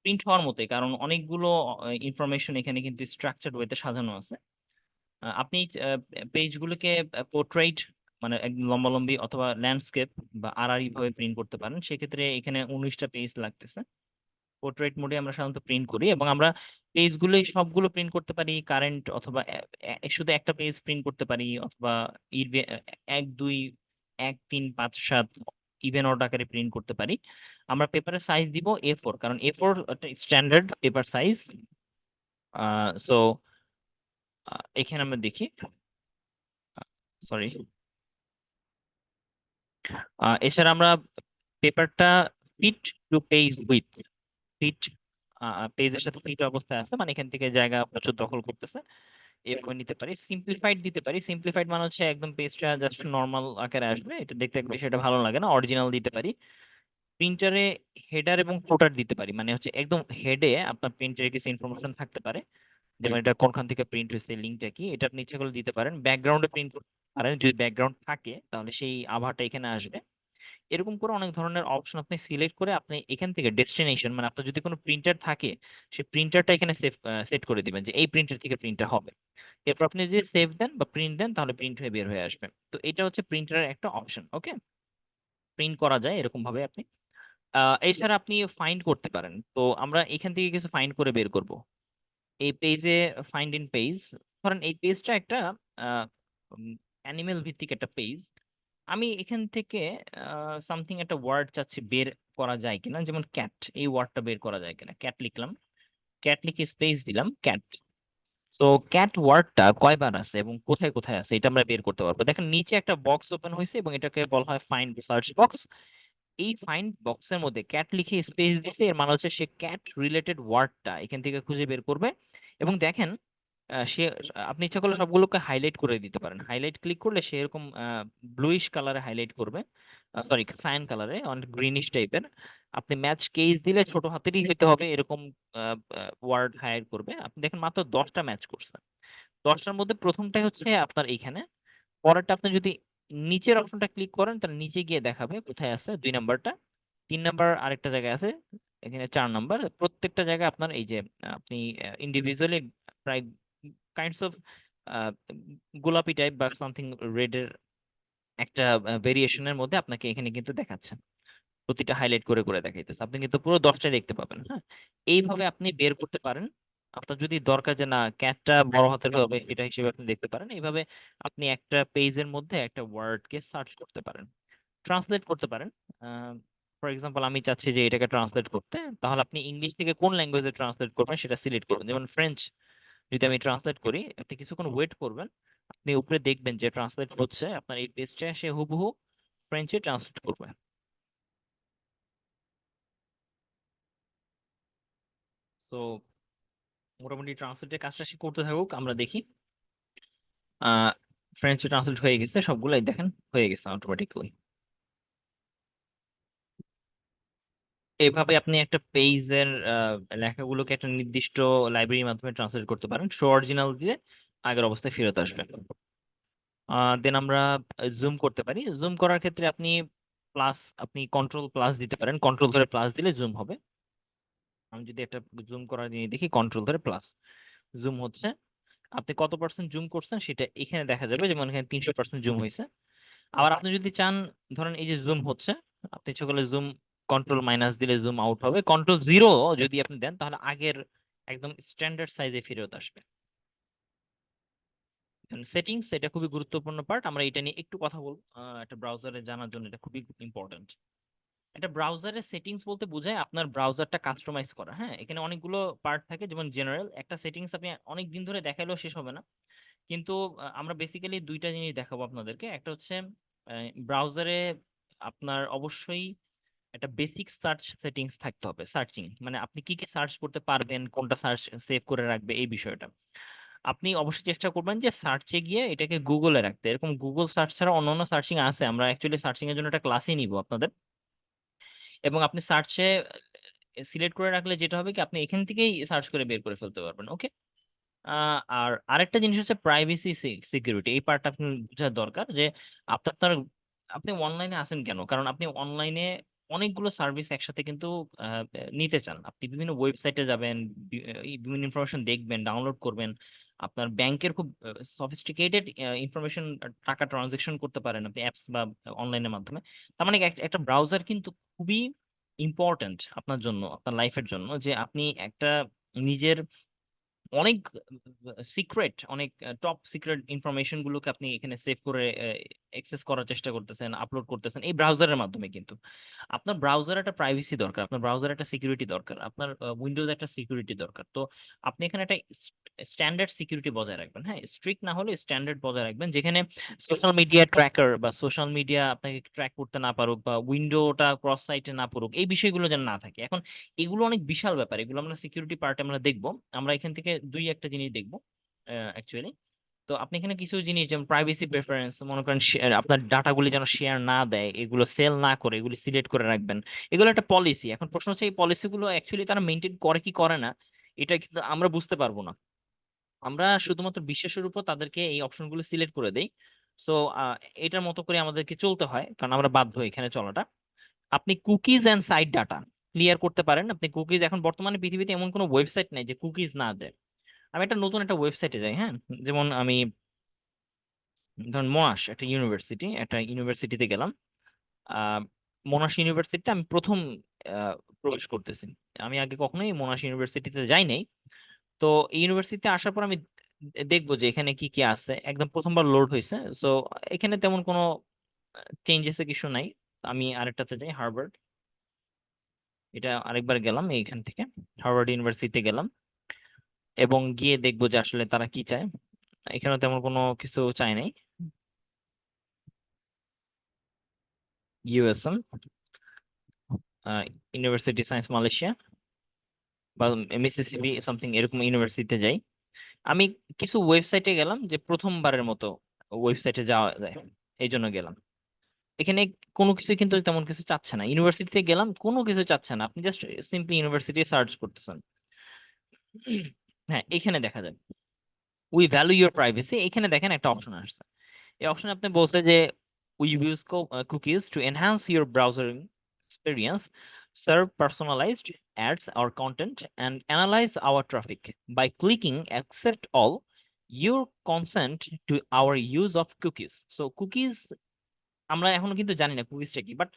প্রিন্ট হওয়ার মতোই, কারণ অনেকগুলো ইনফরমেশন এখানে কিন্তু স্ট্রাকচার্ড ওয়েতে সাজানো আছে। আপনি পেজগুলোকে পোর্ট্রেইট, মানে একদম লম্বালম্বি অথবা ল্যান্ডস্কেপ বা আড়াআড়ি ভাবে প্রিন্ট করতে পারেন। সেক্ষেত্রে এখানে 19টা পেজ লাগতেছে। পোর্ট্রেট মোডে আমরা সাধারণত প্রিন্ট করি, এবং আমরা পেজগুলোই সবগুলো প্রিন্ট করতে পারি কারেন্ট, অথবা শুধু একটা পেজ প্রিন্ট করতে পারি, অথবা 1 2 1 3 5 7 ইভেন অর্ডার আকারে প্রিন্ট করতে পারি। আমরা পেপারের সাইজ দিব A4, কারণ A4 standard paper size. So এখানে আমরা দেখি, সরি, এছাড়া আমরা পেপারটা fit to page with, fit পেজের সাথে ফিট অবস্থায় আছে, মানে এখান থেকে জায়গা প্রচুর দখল করতেছে, এরকম নিতে পারি। সিম্পলিফাইড দিতে পারি, সিম্পলিফাইড মানে হচ্ছে একদম পেজটা জাস্ট নর্মাল আকারে আসবে, এটা দেখতে বেশি এটা ভালো লাগে না। অরিজিনাল দিতে পারি। প্রিন্টারে হেডার এবং ফুটার দিতে পারি, মানে হচ্ছে একদম হেডে আপনার প্রিন্টারে কিছু ইনফরমেশন থাকতে পারে, যেমন এটা কোনখান থেকে প্রিন্ট হয়েছে, লিঙ্কটা কি, এটা আপনি ইচ্ছা করলে দিতে পারেন। ব্যাকগ্রাউন্ডে প্রিন্ট করতে পারেন, যদি ব্যাকগ্রাউন্ড থাকে তাহলে সেই আভাটা এখানে আসবে। এরকম করে অনেক ধরনের অপশন আপনি সিলেক্ট করে আপনি এখান থেকে ডেস্টিনেশন, মানে আপনার যদি কোনো প্রিন্টার থাকে, সেই প্রিন্টারটা এখানে সেট করে দিবেন যে এই প্রিন্টার থেকে প্রিন্টটা হবে। এরপর আপনি যদি সেভ দেন বা প্রিন্ট দেন, তাহলে প্রিন্ট হয়ে বের হয়ে আসবে। তো এটা হচ্ছে প্রিন্টারের একটা অপশন। ওকে, প্রিন্ট করা যায় এরকম ভাবে আপনি। এছাড়া আপনি ফাইন্ড করতে পারেন। তো আমরা এখান থেকে কিছু ফাইন্ড করে বের করব। এই পেজে ফাইন্ড ইন পেজ, ধরেন এই পেজটা একটা অ্যানিমেল ভিত্তিক একটা পেজ। আমি এখান থেকে সামথিং একটা ওয়ার্ড চাচ্ছি বের করা যায় কিনা, যেমন ক্যাট, এই ওয়ার্ডটা বের করা যায় কিনা। ক্যাট লিখলাম, ক্যাট লিখে স্পেস দিলাম, ক্যাট। সো ক্যাট ওয়ার্ডটা কয়বার আছে এবং কোথায় কোথায় আছে, এটা আমরা বের করতে পারবো। দেখেন নিচে একটা বক্স ওপেন হয়েছে, এবং এটাকে বলা হয় ফাইন্ড সার্চ বক্স। এই ফাইন্ড বক্সের মধ্যে ক্যাট লিখে স্পেস দিছে, এর মানে হচ্ছে সে ক্যাট রিলেটেড ওয়ার্ডটা এখান থেকে খুঁজে বের করবে। এবং দেখেন সে, আপনি ইচ্ছা করলে সবগুলোকে হাইলাইট করে দিতে পারেন। হাইলাইট ক্লিক করলে সে এরকম ব্লুইশ কালারে হাইলাইট করবে, সরি সায়ান কালারে, অনেক গ্রিনিশ টাইপের। আপনি ম্যাচ কেস দিলে ছোট হাতেরই হইতে হবে, এরকম ওয়ার্ড হাইলাইট করবে। আপনি দেখেন মাত্র 10টা ম্যাচ করছে। 10টার মধ্যে প্রথমটাই হচ্ছে আপনার এইখানে। পরেরটা আপনি যদি নিচের অপশনটা ক্লিক করেন, তাহলে নিচে গিয়ে দেখাবে কোথায় আছে 2 নাম্বারটা। 3 নাম্বার আরেকটা জায়গায় আছে, এখানে 4 নাম্বার। প্রত্যেকটা জায়গায় আপনার এই যে আপনি ইন্ডিভিজুয়ালি প্রায় কাইন্ডস অফ গোলাপি টাইপ বা সামথিং রেড এর একটা ভেরিয়েশনের মধ্যে আপনাকে এখানে কিন্তু দেখাচ্ছে, প্রতিটা হাইলাইট করে করে দেখাইতেছে, আপনি কিন্তু পুরো 10টাই দেখতে পাবেন। হ্যাঁ, এইভাবে আপনি বের করতে পারেন। আপনার যদি দরকার যে না ক্যাটটা বড় হাতের হবে এটা হিসেবে আপনি দেখতে পারেন, এইভাবে আপনি একটা পেজের মধ্যে একটা ওয়ার্ডকে সার্চ করতে পারেন, ট্রান্সলেট করতে পারেন। ফর এক্সাম্পল আমি চাচ্ছি যে এটাকে ট্রান্সলেট করতে, তাহলে আপনি ইংলিশ থেকে কোন ল্যাঙ্গুয়েজে ট্রান্সলেট করবেন সেটা সিলেক্ট করবেন। যেমন ফ্রেঞ্চ যদি আমি ট্রান্সলেট করি, আপনি কিছুক্ষণ ওয়েট করবেন, আপনি উপরে দেখবেন যে ট্রান্সলেট হচ্ছে, আপনার এই পেজটা সে হুবহু ফ্রেঞ্চে ট্রান্সলেট করবে। তো মোটামুটি ট্রান্সলেটের কাজটা সে করতে থাকুক, আমরা দেখি। আহ ফ্রেঞ্চে ট্রান্সলেট হয়ে গেছে সবগুলাই, দেখেন হয়ে গেছে অটোমেটিকলি। এভাবে আপনি একটা পেজের লেখাগুলোকে একটা নির্দিষ্ট লাইব্রেরির মাধ্যমে ট্রান্সলেট করতে পারেন, শো অরিজিনাল দিয়ে আগের অবস্থায় ফেরত আসবে। দেন আমরা জুম করতে পারি। জুম করার ক্ষেত্রে আপনি প্লাস, আপনি কন্ট্রোল প্লাস দিতে পারেন, কন্ট্রোল ধরে প্লাস দিলে জুম হবে। আমি যদি একটা জুম করার জিনিস দেখি, কন্ট্রোল ধরে প্লাস জুম হচ্ছে। আপনি কত পার্সেন্ট জুম করছেন সেটা এখানে দেখা যাবে, যেমন এখানে 300% জুম হয়েছে। আবার আপনি যদি চান, ধরেন এই যে জুম হচ্ছে, আপনি ইচ্ছে করলে জুম কন্ট্রোল মাইনাস দিলে জুম আউট হবে, কন্ট্রোল জিরো যদি আপনি দেন তাহলে আগের একদম স্ট্যান্ডার্ড সাইজে ফেরত আসবে। সেটিংস এটা খুবই গুরুত্বপূর্ণ পার্ট, আমরা এটা নিয়ে একটু কথা বলবো। একটা ব্রাউজারে জানার জন্য এটা খুবই ইম্পর্টেন্ট। একটা ব্রাউজারের সেটিংস বলতে বোঝায় আপনার ব্রাউজারটা কাস্টমাইজ করা। হ্যাঁ, এখানে অনেকগুলো পার্ট থাকে, যেমন জেনারেল একটা সেটিংস আপনি অনেক দিন ধরে দেখাইলেও শেষ হবে না, কিন্তু আমরা বেসিক্যালি দুইটা জিনিস দেখাবো আপনাদেরকে। একটা হচ্ছে ব্রাউজারে আপনার অবশ্যই একটা বেসিক সার্চ সেটিংস থাকতে হবে, সার্চিং মানে আপনি কি কি সার্চ করতে পারবেন, কোনটা সার্চ সেভ করে রাখবে, এই বিষয়টা আপনি অবশ্যই চেষ্টা করবেন যে সার্চে গিয়ে এটাকে গুগলে রাখতে। এরকম গুগল সার্চ ছাড়া অন্যান্য সার্চিং আছে, আমরা অ্যাকচুয়ালি সার্চিং এর জন্য একটা ক্লাসই নিব আপনাদের। এবং আপনি সার্চে সিলেক্ট করে রাখলে যেটা হবে কি, আপনি এখান থেকেই সার্চ করে বের করে ফেলতে পারবেন। ওকে। আর আরেকটা জিনিস হচ্ছে প্রাইভেসি সিকিউরিটি, এই পার্টটা আপনি বোঝার দরকার যে আপনার আপনি অনলাইনে আছেন কেন, কারণ আপনি অনলাইনে অনেকগুলো সার্ভিস একসাথে কিন্তু আহ, নিতে চান। আপনি বিভিন্ন ওয়েবসাইটে যাবেন, বিভিন্ন ইনফরমেশন দেখবেন, ডাউনলোড করবেন। আপনার ব্যাংকের খুব সফিস্টিকেটেড ইনফরমেশন, টাকা ট্রানজেকশন করতে পারেন আপনি অ্যাপস বা অনলাইনের মাধ্যমে। তার মানে একটা ব্রাউজার কিন্তু খুবই ইম্পর্ট্যান্ট আপনার জন্য, আপনার লাইফের জন্য, যে আপনি একটা নিজের অনেক সিক্রেট, অনেক টপ সিক্রেট ইনফরমেশন গুলোকে আপনি এখানে সেভ করে অ্যাক্সেস করার চেষ্টা করতেছেন, আপলোড করতেছেন এই ব্রাউজারের মাধ্যমে। কিন্তু আপনার ব্রাউজার একটা প্রাইভেসি দরকার, আপনার ব্রাউজার একটা সিকিউরিটি দরকার, আপনার উইন্ডোজ একটা সিকিউরিটি দরকার। তো আপনি এখানে একটা স্ট্যান্ডার্ড সিকিউরিটি বজায় রাখবেন। হ্যাঁ, স্ট্রিক্ট না হলে স্ট্যান্ডার্ড বজায় রাখবেন, যেখানে সোশ্যাল মিডিয়া ট্র্যাকার বা সোশ্যাল মিডিয়া আপনাকে ট্র্যাক করতে না পারুক, বা উইন্ডোটা ক্রস সাইটে না পড়ুক, এই বিষয়গুলো যেন না থাকে। এখন এগুলো অনেক বিশাল ব্যাপার, এগুলো আমরা সিকিউরিটি পার্টে আমরা দেখবো। আমরা এখান থেকে দুই একটা জিনিস দেখবো অ্যাকচুয়ালি। তো আপনি এখানে কিছু জিনিস যেমন প্রাইভেসি প্রেফারেন্স, মনে করেন আপনার ডাটাগুলি যেন শেয়ার না দেয়, এগুলো সেল না করে, এগুলি সিলেক্ট করে রাখবেন। এগুলো একটা পলিসি। এখন প্রশ্ন হচ্ছে এই পলিসিগুলো অ্যাকচুয়ালি তারা মেনটেন করে কি করে না, এটা কিন্তু আমরা বুঝতে পারবো না। আমরা শুধুমাত্র বিশ্বাসের উপর তাদেরকে এই অপশনগুলো সিলেক্ট করে দেই। সো এটার মতো করে আমাদেরকে চলতে হয়, কারণ আমরা বাধ্য এখানে চলাটা। আপনি cookies and site data clear করতে পারেন। আপনি কুকিজ, এখন বর্তমানে পৃথিবীতে এমন কোনো ওয়েবসাইট নেই যে কুকিজ না দেয়। আমি একটা নতুন একটা ওয়েবসাইটে যাই, হ্যাঁ, যেমন আমি ধরুন মোনাশ একটা ইউনিভার্সিটি, একটা ইউনিভার্সিটিতে গেলাম। আহ মোনাশ ইউনিভার্সিটিতে আমি প্রথম আহ, প্রবেশ করতেছি। আমি আগে কখনোই মোনাশ ইউনিভার্সিটিতে যাই নাই। তো এই ইউনিভার্সিটিতে আসার পর আমি দেখবো যে এখানে কি কি আছে, একদম প্রথমবার লোড হয়েছে। সো এখানে তেমন কোনো চেঞ্জেস কিছু নাই। আমি আরেকটাতে যাই, হার্ভার্ড। এটা আরেকবার গেলাম এইখান থেকে, হার্ভার্ড ইউনিভার্সিটিতে গেলাম, এবং গিয়ে দেখবো যে আসলে তারা কি চায়। এখানে তেমন কোনো কিছু চায় নাই। ইউএসএম, ইউনিভার্সিটি সায়েন্স মালয়েশিয়া, বা মিসিসিপি সামথিং এরকম ইউনিভার্সিটিতে যাই। আমি কিছু ওয়েবসাইটে গেলাম, যে প্রথমবারের মতো ওয়েবসাইটে যাওয়া যায়, এই জন্য গেলাম। এখানে কোনো কিছু কিন্তু তেমন কিছু চাচ্ছে না, ইউনিভার্সিটিতে গেলাম কোনো কিছু চাচ্ছে না, আপনি জাস্ট সিম্পলি ইউনিভার্সিটি সার্চ করতেছেন। হ্যাঁ, এখানে দেখা যায় উই ভ্যালু ইউর প্রাইভেসি, এখানে দেখেন একটা অপশন আসছে। এই অপশনে আপনি বলছে যে we use cookies to enhance your browsing experience, serve personalized ads or content, and analyze our traffic. By clicking accept all, your consent to our use of cookies. So cookies আমরা এখনো কিন্তু জানি না কুকিজটা কি, বাট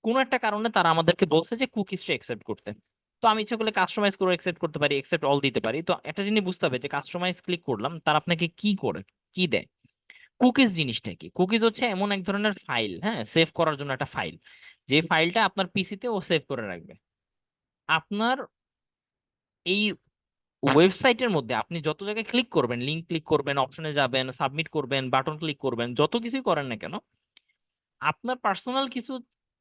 কোনো একটা কারণে তারা আমাদেরকে বলছে যে কুকিজটা একসেপ্ট করতে। তো আমি ইচ্ছা করলে কাস্টমাইজ করে একসেপ্ট করতে পারি, একসেপ্ট অল দিতে পারি। তো একটা জিনিস বুঝতে হবে যে কাস্টমাইজ ক্লিক করলাম, তার আপনাকে কি করে কি দেয়। কুকিজ জিনিসটা কি? কুকিজ হচ্ছে এমন এক ধরনের ফাইল, হ্যাঁ, সেভ করার জন্য একটা ফাইল, যে ফাইলটা আপনার পিসিতে ও সেভ করে রাখবে। আপনার এই ওয়েবসাইটের মধ্যে আপনি যত জায়গায় ক্লিক করবেন, লিঙ্ক ক্লিক করবেন, অপশনে যাবেন, সাবমিট করবেন, বাটন ক্লিক করবেন, যত কিছুই করেন না কেন, আপনার পার্সোনাল কিছু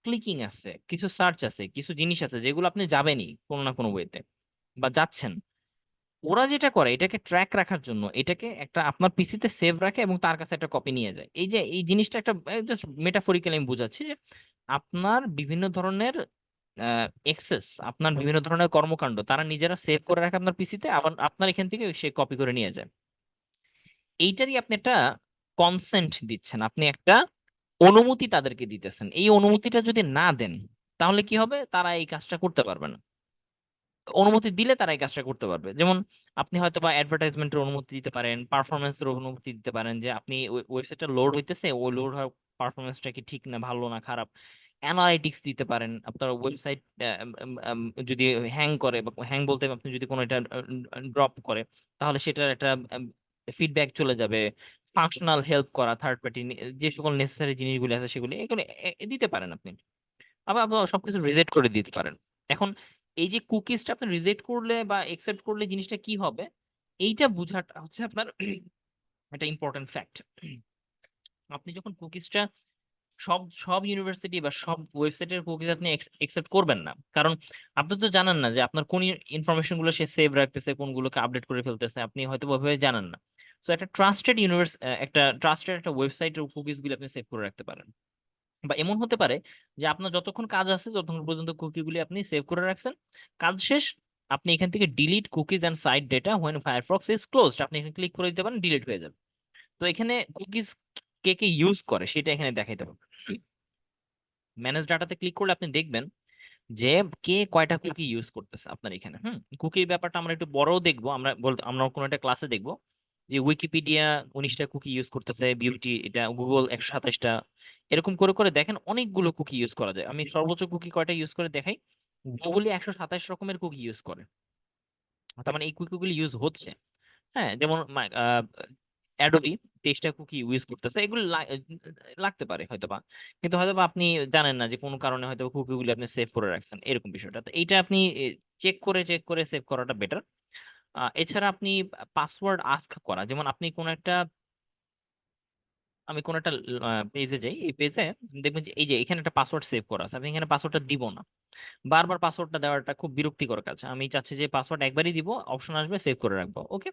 ক্লিকিং আছে, কিছু সার্চ আছে, কিছু জিনিস আছে যেগুলো আপনি যাবেনই কোনো না কোনো ওয়েতে, বা যাচ্ছেন। ওরা যেটা করে এটাকে ট্র্যাক রাখার জন্য এটাকে একটা আপনার পিসিতে সেভ রাখে এবং তার কাছে একটা কপি নিয়ে যায়। এই যে এই জিনিসটা একটা জাস্ট মেটাফরিক্যালি আমি বুঝাচ্ছি যে আপনার বিভিন্ন ধরনের এক্সেস, আপনার বিভিন্ন ধরনের কর্মকাণ্ড তারা নিজেরা সেভ করে রাখে আপনার পিসিতে, আবার আপনার এখান থেকে সে কপি করে নিয়ে যায়। এইটারই আপনি একটা কনসেন্ট দিচ্ছেন, আপনি একটা অনুমতি তাদেরকে দিতেছেন। এই অনুমতিটা যদি না দেন তাহলে কি হবে, তারা এই কাজটা করতে পারবে না। অনুমতি দিলে তারা এই কাজটা করতে পারবে। যেমন আপনি হয়তো বা অ্যাডভার্টাইজমেন্টের অনুমতি দিতে পারেন, পারফরমেন্সের অনুমতি দিতে পারেন, যে আপনি ওয়েবসাইটটা লোড হইতেছে, ওই লোড হওয়ার পারফরমেন্সটা কি ঠিক না, ভালো না খারাপ। অ্যানালাইটিক্স দিতে পারেন, আপনার ওয়েবসাইট যদি হ্যাং করে, বা হ্যাং বলতে আপনি যদি কোনো এটা ড্রপ করে, তাহলে সেটার একটা ফিডব্যাক চলে যাবে। ফাংশনাল হেল্প করা, থার্ড পার্টি যে সকল নেসেসারি জিনিসগুলো আছে সেগুলি এগুলো দিতে পারেন আপনি। আবার আপনি সবকিছু রিজেক্ট করে দিতে পারেন। এখন এই যে কুকিজটা আপনি রিজেক্ট করলে বা একসেপ্ট করলে জিনিসটা কি হবে, এইটা বোঝাটা হচ্ছে আপনার একটা ইম্পর্টেন্ট ফ্যাক্ট। আপনি যখন কুকিজটা সব সব ইউনিভার্সিটি বা সব ওয়েবসাইটের কুকিজ আপনি একসেপ্ট করবেন না, কারণ আপনি তো জানেন না যে আপনার কোন ইনফরমেশন গুলো সে সেভ রাখতেছে, কোনগুলোকে আপডেট করে ফেলতেছে, আপনি হয়তো ওইভাবে জানেন না। সো একটা ট্রাস্টেড একটা ট্রাস্টেড একটা ওয়েবসাইটের কুকিজ গুলো আপনি সেভ করে রাখতে পারেন। বা এমন হতে পারে যে আপনার যতক্ষণ কাজ আছে ততক্ষণ পর্যন্ত কুকিগুলি আপনি সেভ করে রাখছেন, কাজ শেষ, আপনি এখান থেকে delete cookies and site data when Firefox is closed, আপনি এখানে ক্লিক করে দিতে পারেন, ডিলিট হয়ে যাবে। তো এখানে কুকিজ কে কে ইউজ করে সেটা এখানে দেখাইতে পারবেন। ম্যানেজ ডাটাতে ক্লিক করলে আপনি দেখবেন যে কে কয়টা কুকি ইউজ করতেছে আপনার এখানে। কুকির ব্যাপারটা আমরা একটু বড়ও দেখবো, আমরা বলতে আমরা কোনো একটা ক্লাসে দেখবো যে উইকিপিডিয়া 19টা কুকি ইউজ করতেছে, বিউটি এটা গুগল 127টা, এরকম করে করে দেখেন অনেকগুলো কুকি ইউজ করা যায়। আমি সর্বোচ্চ কুকি কয়টা ইউজ করে দেখাই, গুগলই 127 রকমের কুকি ইউজ করে। তার মানে এই কুকিগুলি ইউজ হচ্ছে। হ্যাঁ, যেমন অ্যাডোবি 23টা কুকি ইউজ করতেছে, এগুলো লাগতে পারে হয়তোবা, কিন্তু হয়তোবা আপনি জানেন না যে কোনো কারণে হয়তো কুকিগুলো আপনি সেভ করে রাখছেন, এরকম বিষয়টা। তো এইটা আপনি চেক করে সেভ করাটা বেটার। এছাড়া আপনি পাসওয়ার্ড আস্ক করা, যেমন আপনি কোন একটা, আমি কোন একটা পেজে যাই, এই পেজে দেখবেন যে এই যে এখানে একটা পাসওয়ার্ড সেভ করা আছে, আমি এখানে পাসওয়ার্ডটা দিব না। বারবার পাসওয়ার্ডটা দেওয়াটা খুব বিরক্তিকর কাজ, আমি চাচ্ছি যে পাসওয়ার্ড একবারই দিব, অপশন আসবে সেভ করে রাখবো, ওকে।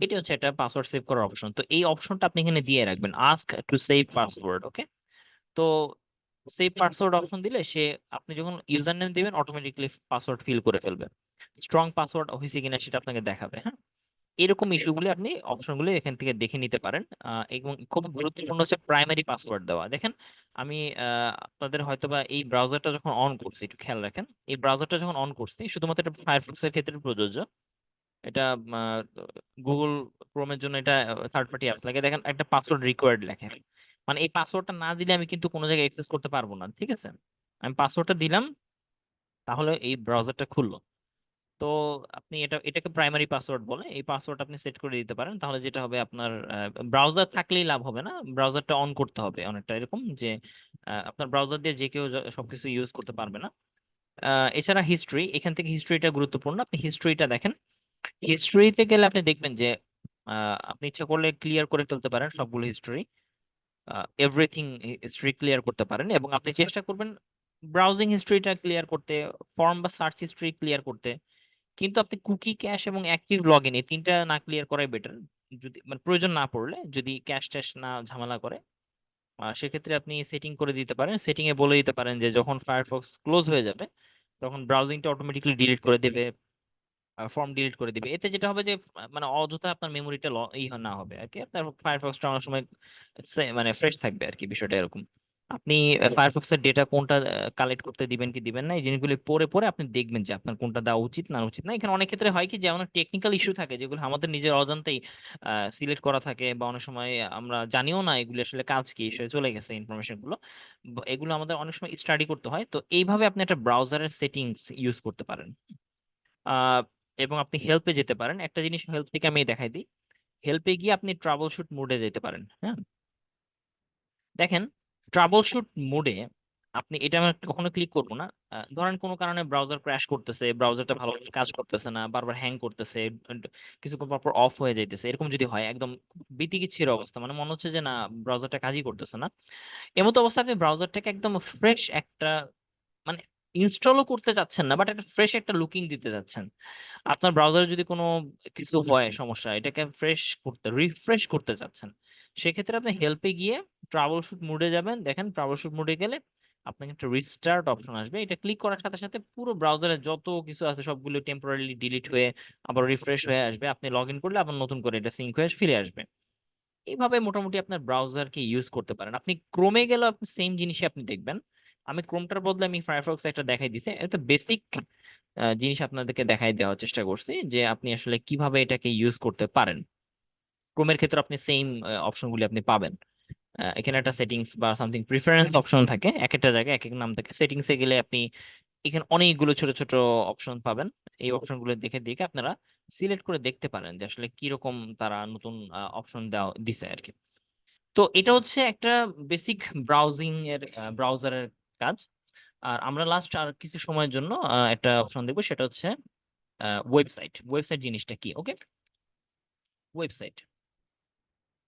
এটা হচ্ছে একটা পাসওয়ার্ড সেভ করার অপশন। তো এই অপশনটা আপনি এখানে দিয়ে রাখবেন, আস্ক টু সেভ পাসওয়ার্ড, ওকে। তো সেভ পাসওয়ার্ড অপশন দিলে সে, আপনি যখন ইউজার নেম দিবেন অটোমেটিকলি পাসওয়ার্ড ফিল করে ফেলবে, স্ট্রং পাসওয়ার্ড হয়েছে কিনা সেটা আপনাকে দেখাবে। হ্যাঁ, এরকম ইস্যুগুলো আপনি অপশনগুলো এখান থেকে দেখে নিতে পারেন। এবং খুব গুরুত্বপূর্ণ হচ্ছে প্রাইমারি পাসওয়ার্ড দেওয়া। দেখেন আমি আপনাদের হয়তোবা এই ব্রাউজারটা যখন অন করছি, একটু খেয়াল রাখেন, এই ব্রাউজারটা যখন অন করছি, শুধুমাত্র এটা ফায়ারফক্স এর ক্ষেত্রে প্রযোজ্য। এটা গুগল ক্রোমের জন্য এটা থার্ড পার্টি অ্যাপস লাগে, দেখেন একটা পাসওয়ার্ড রিকোয়ার্ড লেখে, মানে এই পাসওয়ার্ডটা না দিলে আমি কিন্তু কোনো জায়গায় অ্যাক্সেস করতে পারবো না, ঠিক আছে। আমি পাসওয়ার্ডটা দিলাম, তাহলে এই ব্রাউজারটা খুললো। তো আপনি এটাকে প্রাইমারি পাসওয়ার্ড বলে, এই পাসওয়ার্ড আপনি সেট করে দিতে পারেন, তাহলে যেটা হবে আপনার ব্রাউজার থাকলেই লাভ হবে না, ব্রাউজারটা অন করতে হবে, অনেকটা এরকম যে আপনার ব্রাউজার দিয়ে যে কেউ সবকিছু ইউজ করতে পারবে না। এছাড়া হিস্ট্রি, এখান থেকে হিস্ট্রিটা গুরুত্বপূর্ণ, আপনি হিস্ট্রিটা দেখেন। হিস্ট্রিতে গেলে আপনি দেখবেন যে আপনি ইচ্ছা করলে ক্লিয়ার করে ফেলতে পারেন সবগুলো হিস্ট্রি, এভরিথিং হিস্ট্রি ক্লিয়ার করতে পারেন, এবং আপনি চেষ্টা করবেন ব্রাউজিং হিস্ট্রিটা ক্লিয়ার করতে, ফর্ম বা সার্চ হিস্ট্রি ক্লিয়ার করতে। কিন্তু আপনি কুকি, ক্যাশ এবং অ্যাক্টিভ লগ ইন এই তিনটা না ক্লিয়ার করাই বেটার। যদি মানে প্রয়োজন না পড়লে, যদি ক্যাশ ট্যাশ না ঝামেলা করে, সেক্ষেত্রে আপনি সেটিং করে দিতে পারেন, সেটিং এ বলে দিতে পারেন যে যখন ফায়ারফক্স ক্লোজ হয়ে যাবে তখন ব্রাউজিংটা অটোমেটিক্যালি ডিলিট করে দেবে, ফর্ম ডিলিট করে দিবে। এতে যেটা হবে যে মানে অযথা আপনার মেমোরিটা না হবে আর কি, আপনার ফায়ারফক্সটা অনেক সময় মানে ফ্রেশ থাকবে আর কি, বিষয়টা এরকম। আপনি ফায়ারফক্সের ডেটা কোনটা কালেক্ট করতে দিবেন কি দিবেন না, এই জিনিসগুলি পরে পরে আপনি দেখবেন যে আপনার কোনটা দেওয়া উচিত না উচিত না। এখানে অনেক ক্ষেত্রে হয় কি যে অনেক টেকনিক্যাল ইস্যু থাকে যেগুলো আমাদের নিজের অজান্তেই সিলেক্ট করা থাকে, বা অনেক সময় আমরা জানিও না এগুলো আসলে কাজ কি, সে চলে গেছে ইনফরমেশন গুলো। এগুলো আমাদের অনেক সময় স্টাডি করতে হয়। তো এইভাবে আপনি একটা ব্রাউজারের সেটিংস ইউজ করতে পারেন। আহ, এবং আপনি হেল্পে যেতে পারেন। একটা জিনিস হেল্প থেকে আমি দেখাই দিই। হেল্পে গিয়ে আপনি ট্রাবল শুট মোডে যেতে পারেন। হ্যাঁ, দেখেন, ট্রাবল শুট মোডে আপনি এটা আমি কখনো ক্লিক করবো না। ধরেন কোনো কারণে ব্রাউজার ক্র্যাশ করতেছে, ব্রাউজারটা ভালো কাজ করতেছে না, বারবার হ্যাং করতেছে, কিছুক্ষণ পর পর অফ হয়ে যাইতেছে, এরকম যদি হয় একদম বিতিকিচ্ছির অবস্থা, মানে মনে হচ্ছে যে না, ব্রাউজারটা কাজই করতেছে না, এমতো অবস্থা আপনি ব্রাউজারটাকে একদম ফ্রেশ একটা, মানে ইনস্টলও করতে চাচ্ছেন না, বাট একটা ফ্রেশ একটা লুকিং দিতে চাচ্ছেন। আপনার ব্রাউজারে যদি কোনো কিছু হয় সমস্যা, এটাকে ফ্রেশ করতে, রিফ্রেশ করতে চাচ্ছেন, সেক্ষেত্রে আপনি হেল্পে গিয়ে ট্রাবল শুট মোডে যাবেন। দেখেন ট্রাবল শুট মোডে গেলে আপনাকে একটা রিস্টার্ট অপশন আসবে। এটা ক্লিক করার সাথে সাথে পুরো ব্রাউজারে যত কিছু আছে সবগুলো টেম্পোরারিলি ডিলিট হয়ে আবার রিফ্রেশ হয়ে আসবে। আপনি লগ ইন করলে আবার নতুন করে এটা সিঙ্ক হয়ে ফিরে আসবে। এইভাবে মোটামুটি আপনার ব্রাউজারকে ইউজ করতে পারেন। আপনি ক্রোমে গেলেও আপনি সেম জিনিসই আপনি দেখবেন। আমি ক্রোমটার বদলে আমি ফায়ারফক্স একটা দেখাই দিছি, এটা বেসিক জিনিস আপনাদেরকে দেখাই দেওয়ার চেষ্টা করছি যে আপনি আসলে কিভাবে এটাকে ইউজ করতে পারেন। ক্রোমের ক্ষেত্রে আপনি সেম অপশনগুলি আপনি পাবেন। এখানে একটা সেটিংস বা সামথিং প্রিফারেন্স অপশন থাকে, এক একটা জায়গায় এক এক নাম থাকে। সেটিংসে গেলে আপনি এখানে অনেকগুলো ছোট ছোট অপশন পাবেন। এই অপশনগুলো দেখে দেখে আপনারা সিলেক্ট করে দেখতে পারেন যে আসলে কিরকম তারা নতুন অপশন দেওয়া দিছে আর কি। তো এটা হচ্ছে একটা বেসিক ব্রাউজিং এর, ব্রাউজারের কাজ। আর আমরা লাস্ট আর কিছু সময়ের জন্য একটা অপশন দেখবো, সেটা হচ্ছে ওয়েবসাইট। ওয়েবসাইট জিনিসটা কি? ওকে, ওয়েবসাইট,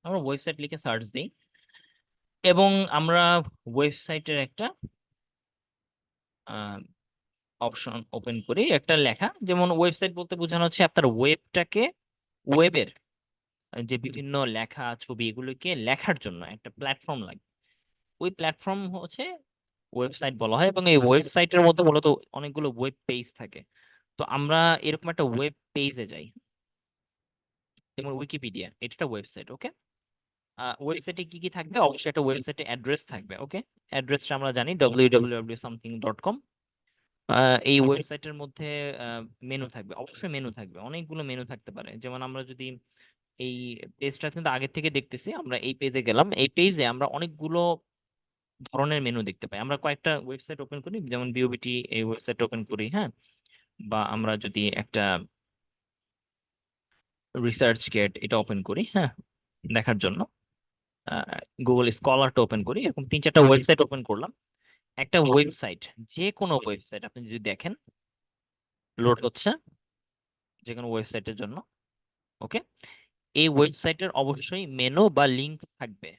আমরা ওয়েবসাইট লিখে সার্চ দিই এবং আমরা ওয়েবসাইটের একটা অপশন ওপেন করি, একটা লেখা। যেমন ওয়েবসাইট বলতে বোঝানো হচ্ছে আপনার ওয়েবটাকে, ওয়েবের যে বিভিন্ন লেখা ছবি এগুলোকে লেখার জন্য একটা প্ল্যাটফর্ম লাগে, ওই প্ল্যাটফর্ম হচ্ছে ওয়েবসাইট বলা হয়। এবং এই ওয়েবসাইটের মধ্যে মূলত অনেকগুলো ওয়েব পেজ থাকে। তো আমরা এরকম একটা ওয়েব পেজে যাই, যেমন উইকিপিডিয়া, এটা একটা ওয়েবসাইট। ওকে, ওয়েবসাইটে কি কি থাকবে? অবশ্যই একটা ওয়েবসাইটে অ্যাড্রেস থাকবে। ওকে, অ্যাড্রেসটা আমরা জানি www.something.com। এই ওয়েবসাইটের মধ্যে মেনু থাকবে, অবশ্যই মেনু থাকবে, অনেকগুলো মেনু থাকতে পারে। যেমন আমরা যদি এই পেজটা কিন্তু আগে থেকে দেখতেছি, আমরা এই পেজে গেলাম, এই পেজে আমরা অনেকগুলো ধরনের মেনু দেখতে পাই। আমরা কয়েকটা ওয়েবসাইট ওপেন করি, যেমন বিওবিটি, এই ওয়েবসাইট ওপেন করি। হ্যাঁ, বা আমরা যদি একটা রিসার্চ গেট এটা ওপেন করি, হ্যাঁ, দেখার জন্য গুগল স্কলারটা ওপেন করি, এরকম তিন চারটা ওয়েবসাইট ওপেন করলাম। একটা ওয়েবসাইট, যে কোনো ওয়েবসাইট আপনি যদি দেখেন, লোড হচ্ছে যে কোনো ওয়েবসাইটের জন্য। ওকে, এই ওয়েবসাইটের অবশ্যই মেনু বা লিংক থাকবে,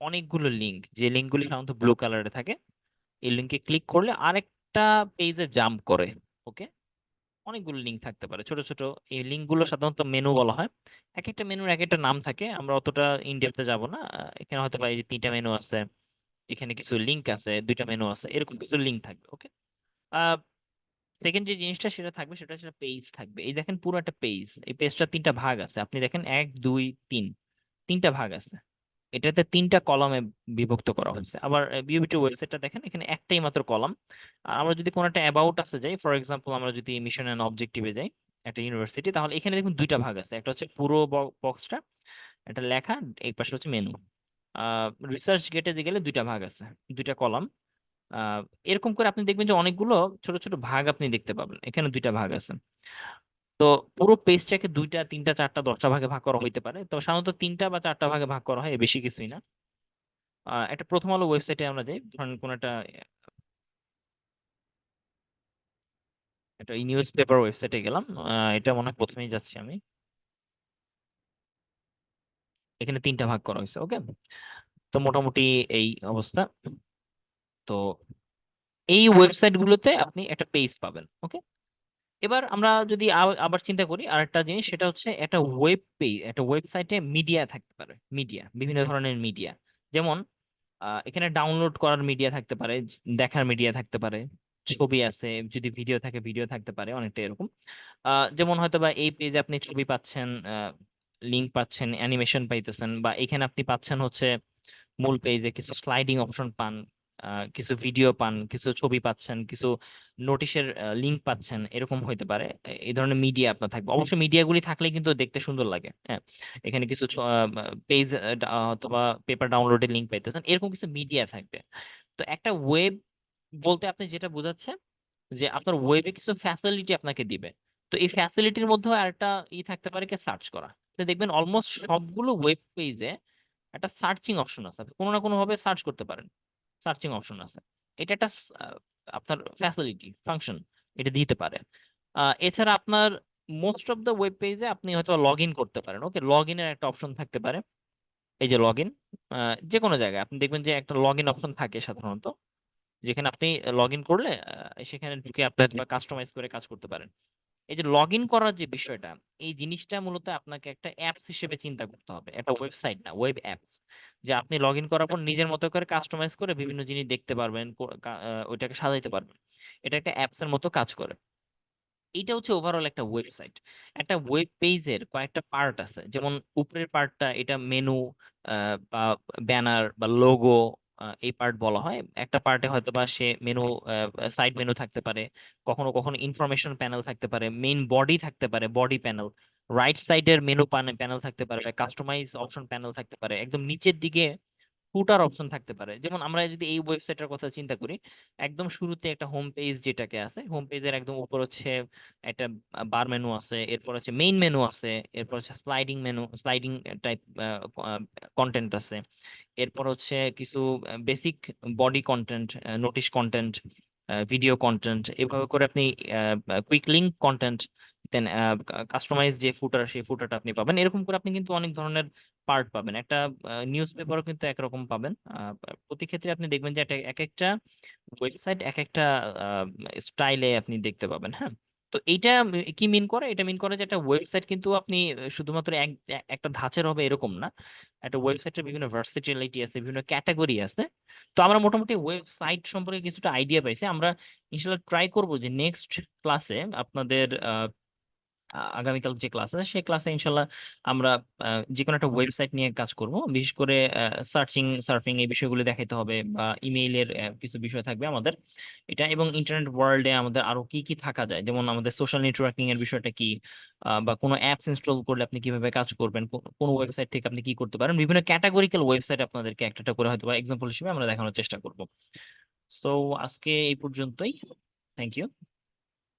অনেকগুলো লিংক, যে লিঙ্কগুলি সাধারণত ব্লু কালারে থাকে। এই লিঙ্কে ক্লিক করলে আরেকটা পেজে জাম্প করে। ওকে, অনেকগুলো লিঙ্ক থাকতে পারে ছোট ছোট, এই লিঙ্কগুলো সাধারণত মেনু বলা হয়। এক একটা মেনুর এক একটা নাম থাকে, আমরা অতটা ইনডেপথে যাব না। এখানে হয়তো বা এই যে তিনটা মেনু আছে, এখানে কিছু লিঙ্ক আছে, দুইটা মেনু আছে, এরকম কিছু লিঙ্ক থাকবে। ওকে, সেকেন্ড যে জিনিসটা সেটা থাকবে, সেটা হচ্ছে পেজ থাকবে। এই দেখেন পুরো একটা পেজ, এই পেজটা তিনটা ভাগ আছে, আপনি দেখেন এক দুই তিন, তিনটা ভাগ আছে। এটাতে তিনটা কলামে বিভক্ত করা হয়েছে। আবার বিওবিটি ওয়েবসাইটটা দেখেন, এখানে একটাই মাত্র কলাম। আর আমরা যদি কোনো একটা অ্যাবাউট আসে যাই, ফর এক্সাম্পল আমরা যদি মিশন অ্যান্ড অবজেক্টিভে যাই একটা ইউনিভার্সিটি, তাহলে এখানে দেখুন দুইটা ভাগ আছে, একটা হচ্ছে পুরো বক্সটা, একটা লেখা, এই পাশে হচ্ছে মেনু। রিসার্চ গেটে গেলে দুইটা ভাগ আছে, দুইটা কলাম। আহ এরকম করে আপনি দেখবেন যে অনেকগুলো ছোট ছোট ভাগ আপনি দেখতে পাবেন, এখানে দুইটা ভাগ আছে। তো পুরো পেজটাকে দুইটা তিনটা চারটা দশটা ভাগে ভাগ করা হইতে পারে, তো সাধারণত তিনটা বা চারটা ভাগে ভাগ করা হয়, এর বেশি কিছুই না। একটা প্রথম আলো ওয়েবসাইটে আমরা যাই, ধরেন কোন একটা একটা নিউজ পেপার ওয়েবসাইটে গেলাম। এটা মনে হয় প্রথমেই যাচ্ছি আমি, এখানে তিনটা ভাগ করা হয়েছে। ওকে, তো মোটামুটি এই অবস্থা। তো এই ওয়েবসাইট গুলোতে আপনি একটা পেজ পাবেন। ওকে, এবার আমরা যদি আবার চিন্তা করি আরেকটা জিনিস, সেটা হচ্ছে একটা ওয়েব পেজ, একটা ওয়েবসাইটে মিডিয়া থাকতে পারে, মিডিয়া, বিভিন্ন ধরনের মিডিয়া। যেমন এখানে ডাউনলোড করার মিডিয়া থাকতে পারে, দেখার মিডিয়া থাকতে পারে, ছবি আছে, যদি ভিডিও থাকে ভিডিও থাকতে পারে, অনেকটা এরকম। যেমন হয়তো বা এই পেজে আপনি ছবি পাচ্ছেন, লিঙ্ক পাচ্ছেন, অ্যানিমেশন পাইতেছেন, বা এখানে আপনি পাচ্ছেন হচ্ছে মূল পেজে কিছু স্লাইডিং অপশন পান, কিছু ভিডিও পান, কিছু ছবি পাচ্ছেন, কিছু নোটিশের লিংক পাচ্ছেন, এরকম হইতে পারে। এই ধরনের মিডিয়া আপনার থাকবে। অবশ্যই মিডিয়াগুলি থাকলে কিন্তু দেখতে সুন্দর লাগে। হ্যাঁ, এখানে কিছু পেজ অথবা পেপার ডাউনলোডের লিংক পাইতেছেন, এরকম কিছু মিডিয়া থাকবে। তো একটা ওয়েব বলতে আপনি যেটা বোঝাচ্ছেন যে আপনার ওয়েবে কিছু ফ্যাসিলিটি আপনাকে দিবে। তো এই ফ্যাসিলিটির মধ্যে আরেকটা থাকতে পারে কি, সার্চ করা। তো দেখবেন অলমোস্ট সবগুলো ওয়েব পেজে একটা সার্চিং অপশন আছে, আপনি কোনো না কোনো ভাবে সার্চ করতে পারেন, সার্চিং অপশন আছে। এটা একটা আপনার ফ্যাসিলিটি ফাংশন, এটা দিতে পারে। এছাড়া আপনার মোস্ট অফ দ্য ওয়েব পেজে আপনি হয়তো লগ ইন করতে পারেন। ওকে, লগ ইনের একটা অপশন থাকতে পারে। এই যে লগ ইন, যে কোনো জায়গায় আপনি দেখবেন যে একটা লগ ইন অপশন থাকে সাধারণত, যেখানে আপনি লগ ইন করলে সেখানে ঢুকে আপনি কাস্টমাইজ করে কাজ করতে পারেন। এই যে লগ ইন করার যে বিষয়টা, এই জিনিসটা মূলত আপনাকে একটা অ্যাপস হিসেবে চিন্তা করতে হবে, একটা ওয়েবসাইট না, ওয়েব অ্যাপস। যে আপনি লগ ইন করার পর নিজের মতো করে কাস্টমাইজ করে বিভিন্ন জিনিস দেখতে পারবেন, ওইটাকে সাজাইতে পারবেন। এটা একটা অ্যাপস এর মতো কাজ করে। এইটা হচ্ছে ওভারঅল একটা ওয়েবসাইট। একটা ওয়েব পেজের কয়েকটা পার্ট আছে, যেমন উপরের পার্টটা এটা মেনু বা ব্যানার বা লোগো, এই পার্ট বলা হয়। একটা পার্টে হয়তো বা সে মেনু, সাইড মেনু থাকতে পারে, কখনো কখনো ইনফরমেশন প্যানেল থাকতে পারে, মেইন বডি থাকতে পারে, বডি প্যানেল, রাইট সাইডের মেনু প্যানেল থাকতে পারে, কাস্টমাইজ অপশন প্যানেল থাকতে পারে, একদম নিচের দিকে ফুটার অপশন থাকতে পারে। যেমন আমরা যদি এই ওয়েবসাইটের কথা চিন্তা করি, একদম শুরুতে একটা হোম পেজ যেটাকে আছে, হোম পেজের একদম উপর হচ্ছে একটা বার মেনু আছে, এরপর হচ্ছে মেইন মেনু আছে, এরপর হচ্ছে sliding menu, sliding type content আছে, এরপর হচ্ছে কিছু basic body content, notice content, video content, এভাবে করে আপনি কুইক লিঙ্ক কন্টেন্ট, দেন কাস্টমাইজ যে ফুটার, সেই ফুটারটা আপনি পাবেন। এরকম করে আপনি কিন্তু অনেক ধরনের পার্ট পাবেন। একটা নিউজ পেপারও কিন্তু একরকম পাবেন। প্রতি ক্ষেত্রে আপনি দেখবেন যে এক একটা ওয়েবসাইট এক একটা স্টাইলে আপনি দেখতে পাবেন। হ্যাঁ, তো এইটা কি মিন করে? এটা মিন করে যে একটা ওয়েবসাইট কিন্তু আপনি শুধুমাত্র একটা ধাঁচের হবে এরকম না। একটা ওয়েবসাইটের বিভিন্ন ভার্সিটিলিটি আছে, বিভিন্ন ক্যাটাগরি আছে। তো আমরা মোটামুটি ওয়েবসাইট সম্পর্কে কিছুটা আইডিয়া পাইছি। আমরা ইনশাল্লাহ ট্রাই করব যে নেক্সট ক্লাসে আপনাদের আগামীকাল যে ক্লাস আছে সেই ক্লাসে ইনশাল্লাহ আমরা যে কোনো একটা ওয়েবসাইট নিয়ে কাজ করব। বিশেষ করে সার্ফিং এই বিষয়গুলো দেখাইতে হবে, বা ইমেইলের কিছু বিষয় থাকবে আমাদের এটা। এবং ইন্টারনেট ওয়ার্ল্ডে আমাদের আরো কি কি থাকা যায়, যেমন আমাদের সোশ্যাল নেটওয়ার্কিং এর বিষয়টা কি, বা কোনো অ্যাপস ইনস্টল করলে আপনি কিভাবে কাজ করবেন, কোন ওয়েবসাইট থেকে আপনি কি করতে পারেন, বিভিন্ন ক্যাটাগরিক্যাল ওয়েবসাইট আপনাদেরকে একটা একটা করে হয়তো বা এক্সাম্পল হিসেবে আমরা দেখানোর চেষ্টা করব। সো আজকে এই পর্যন্তই। Thank you.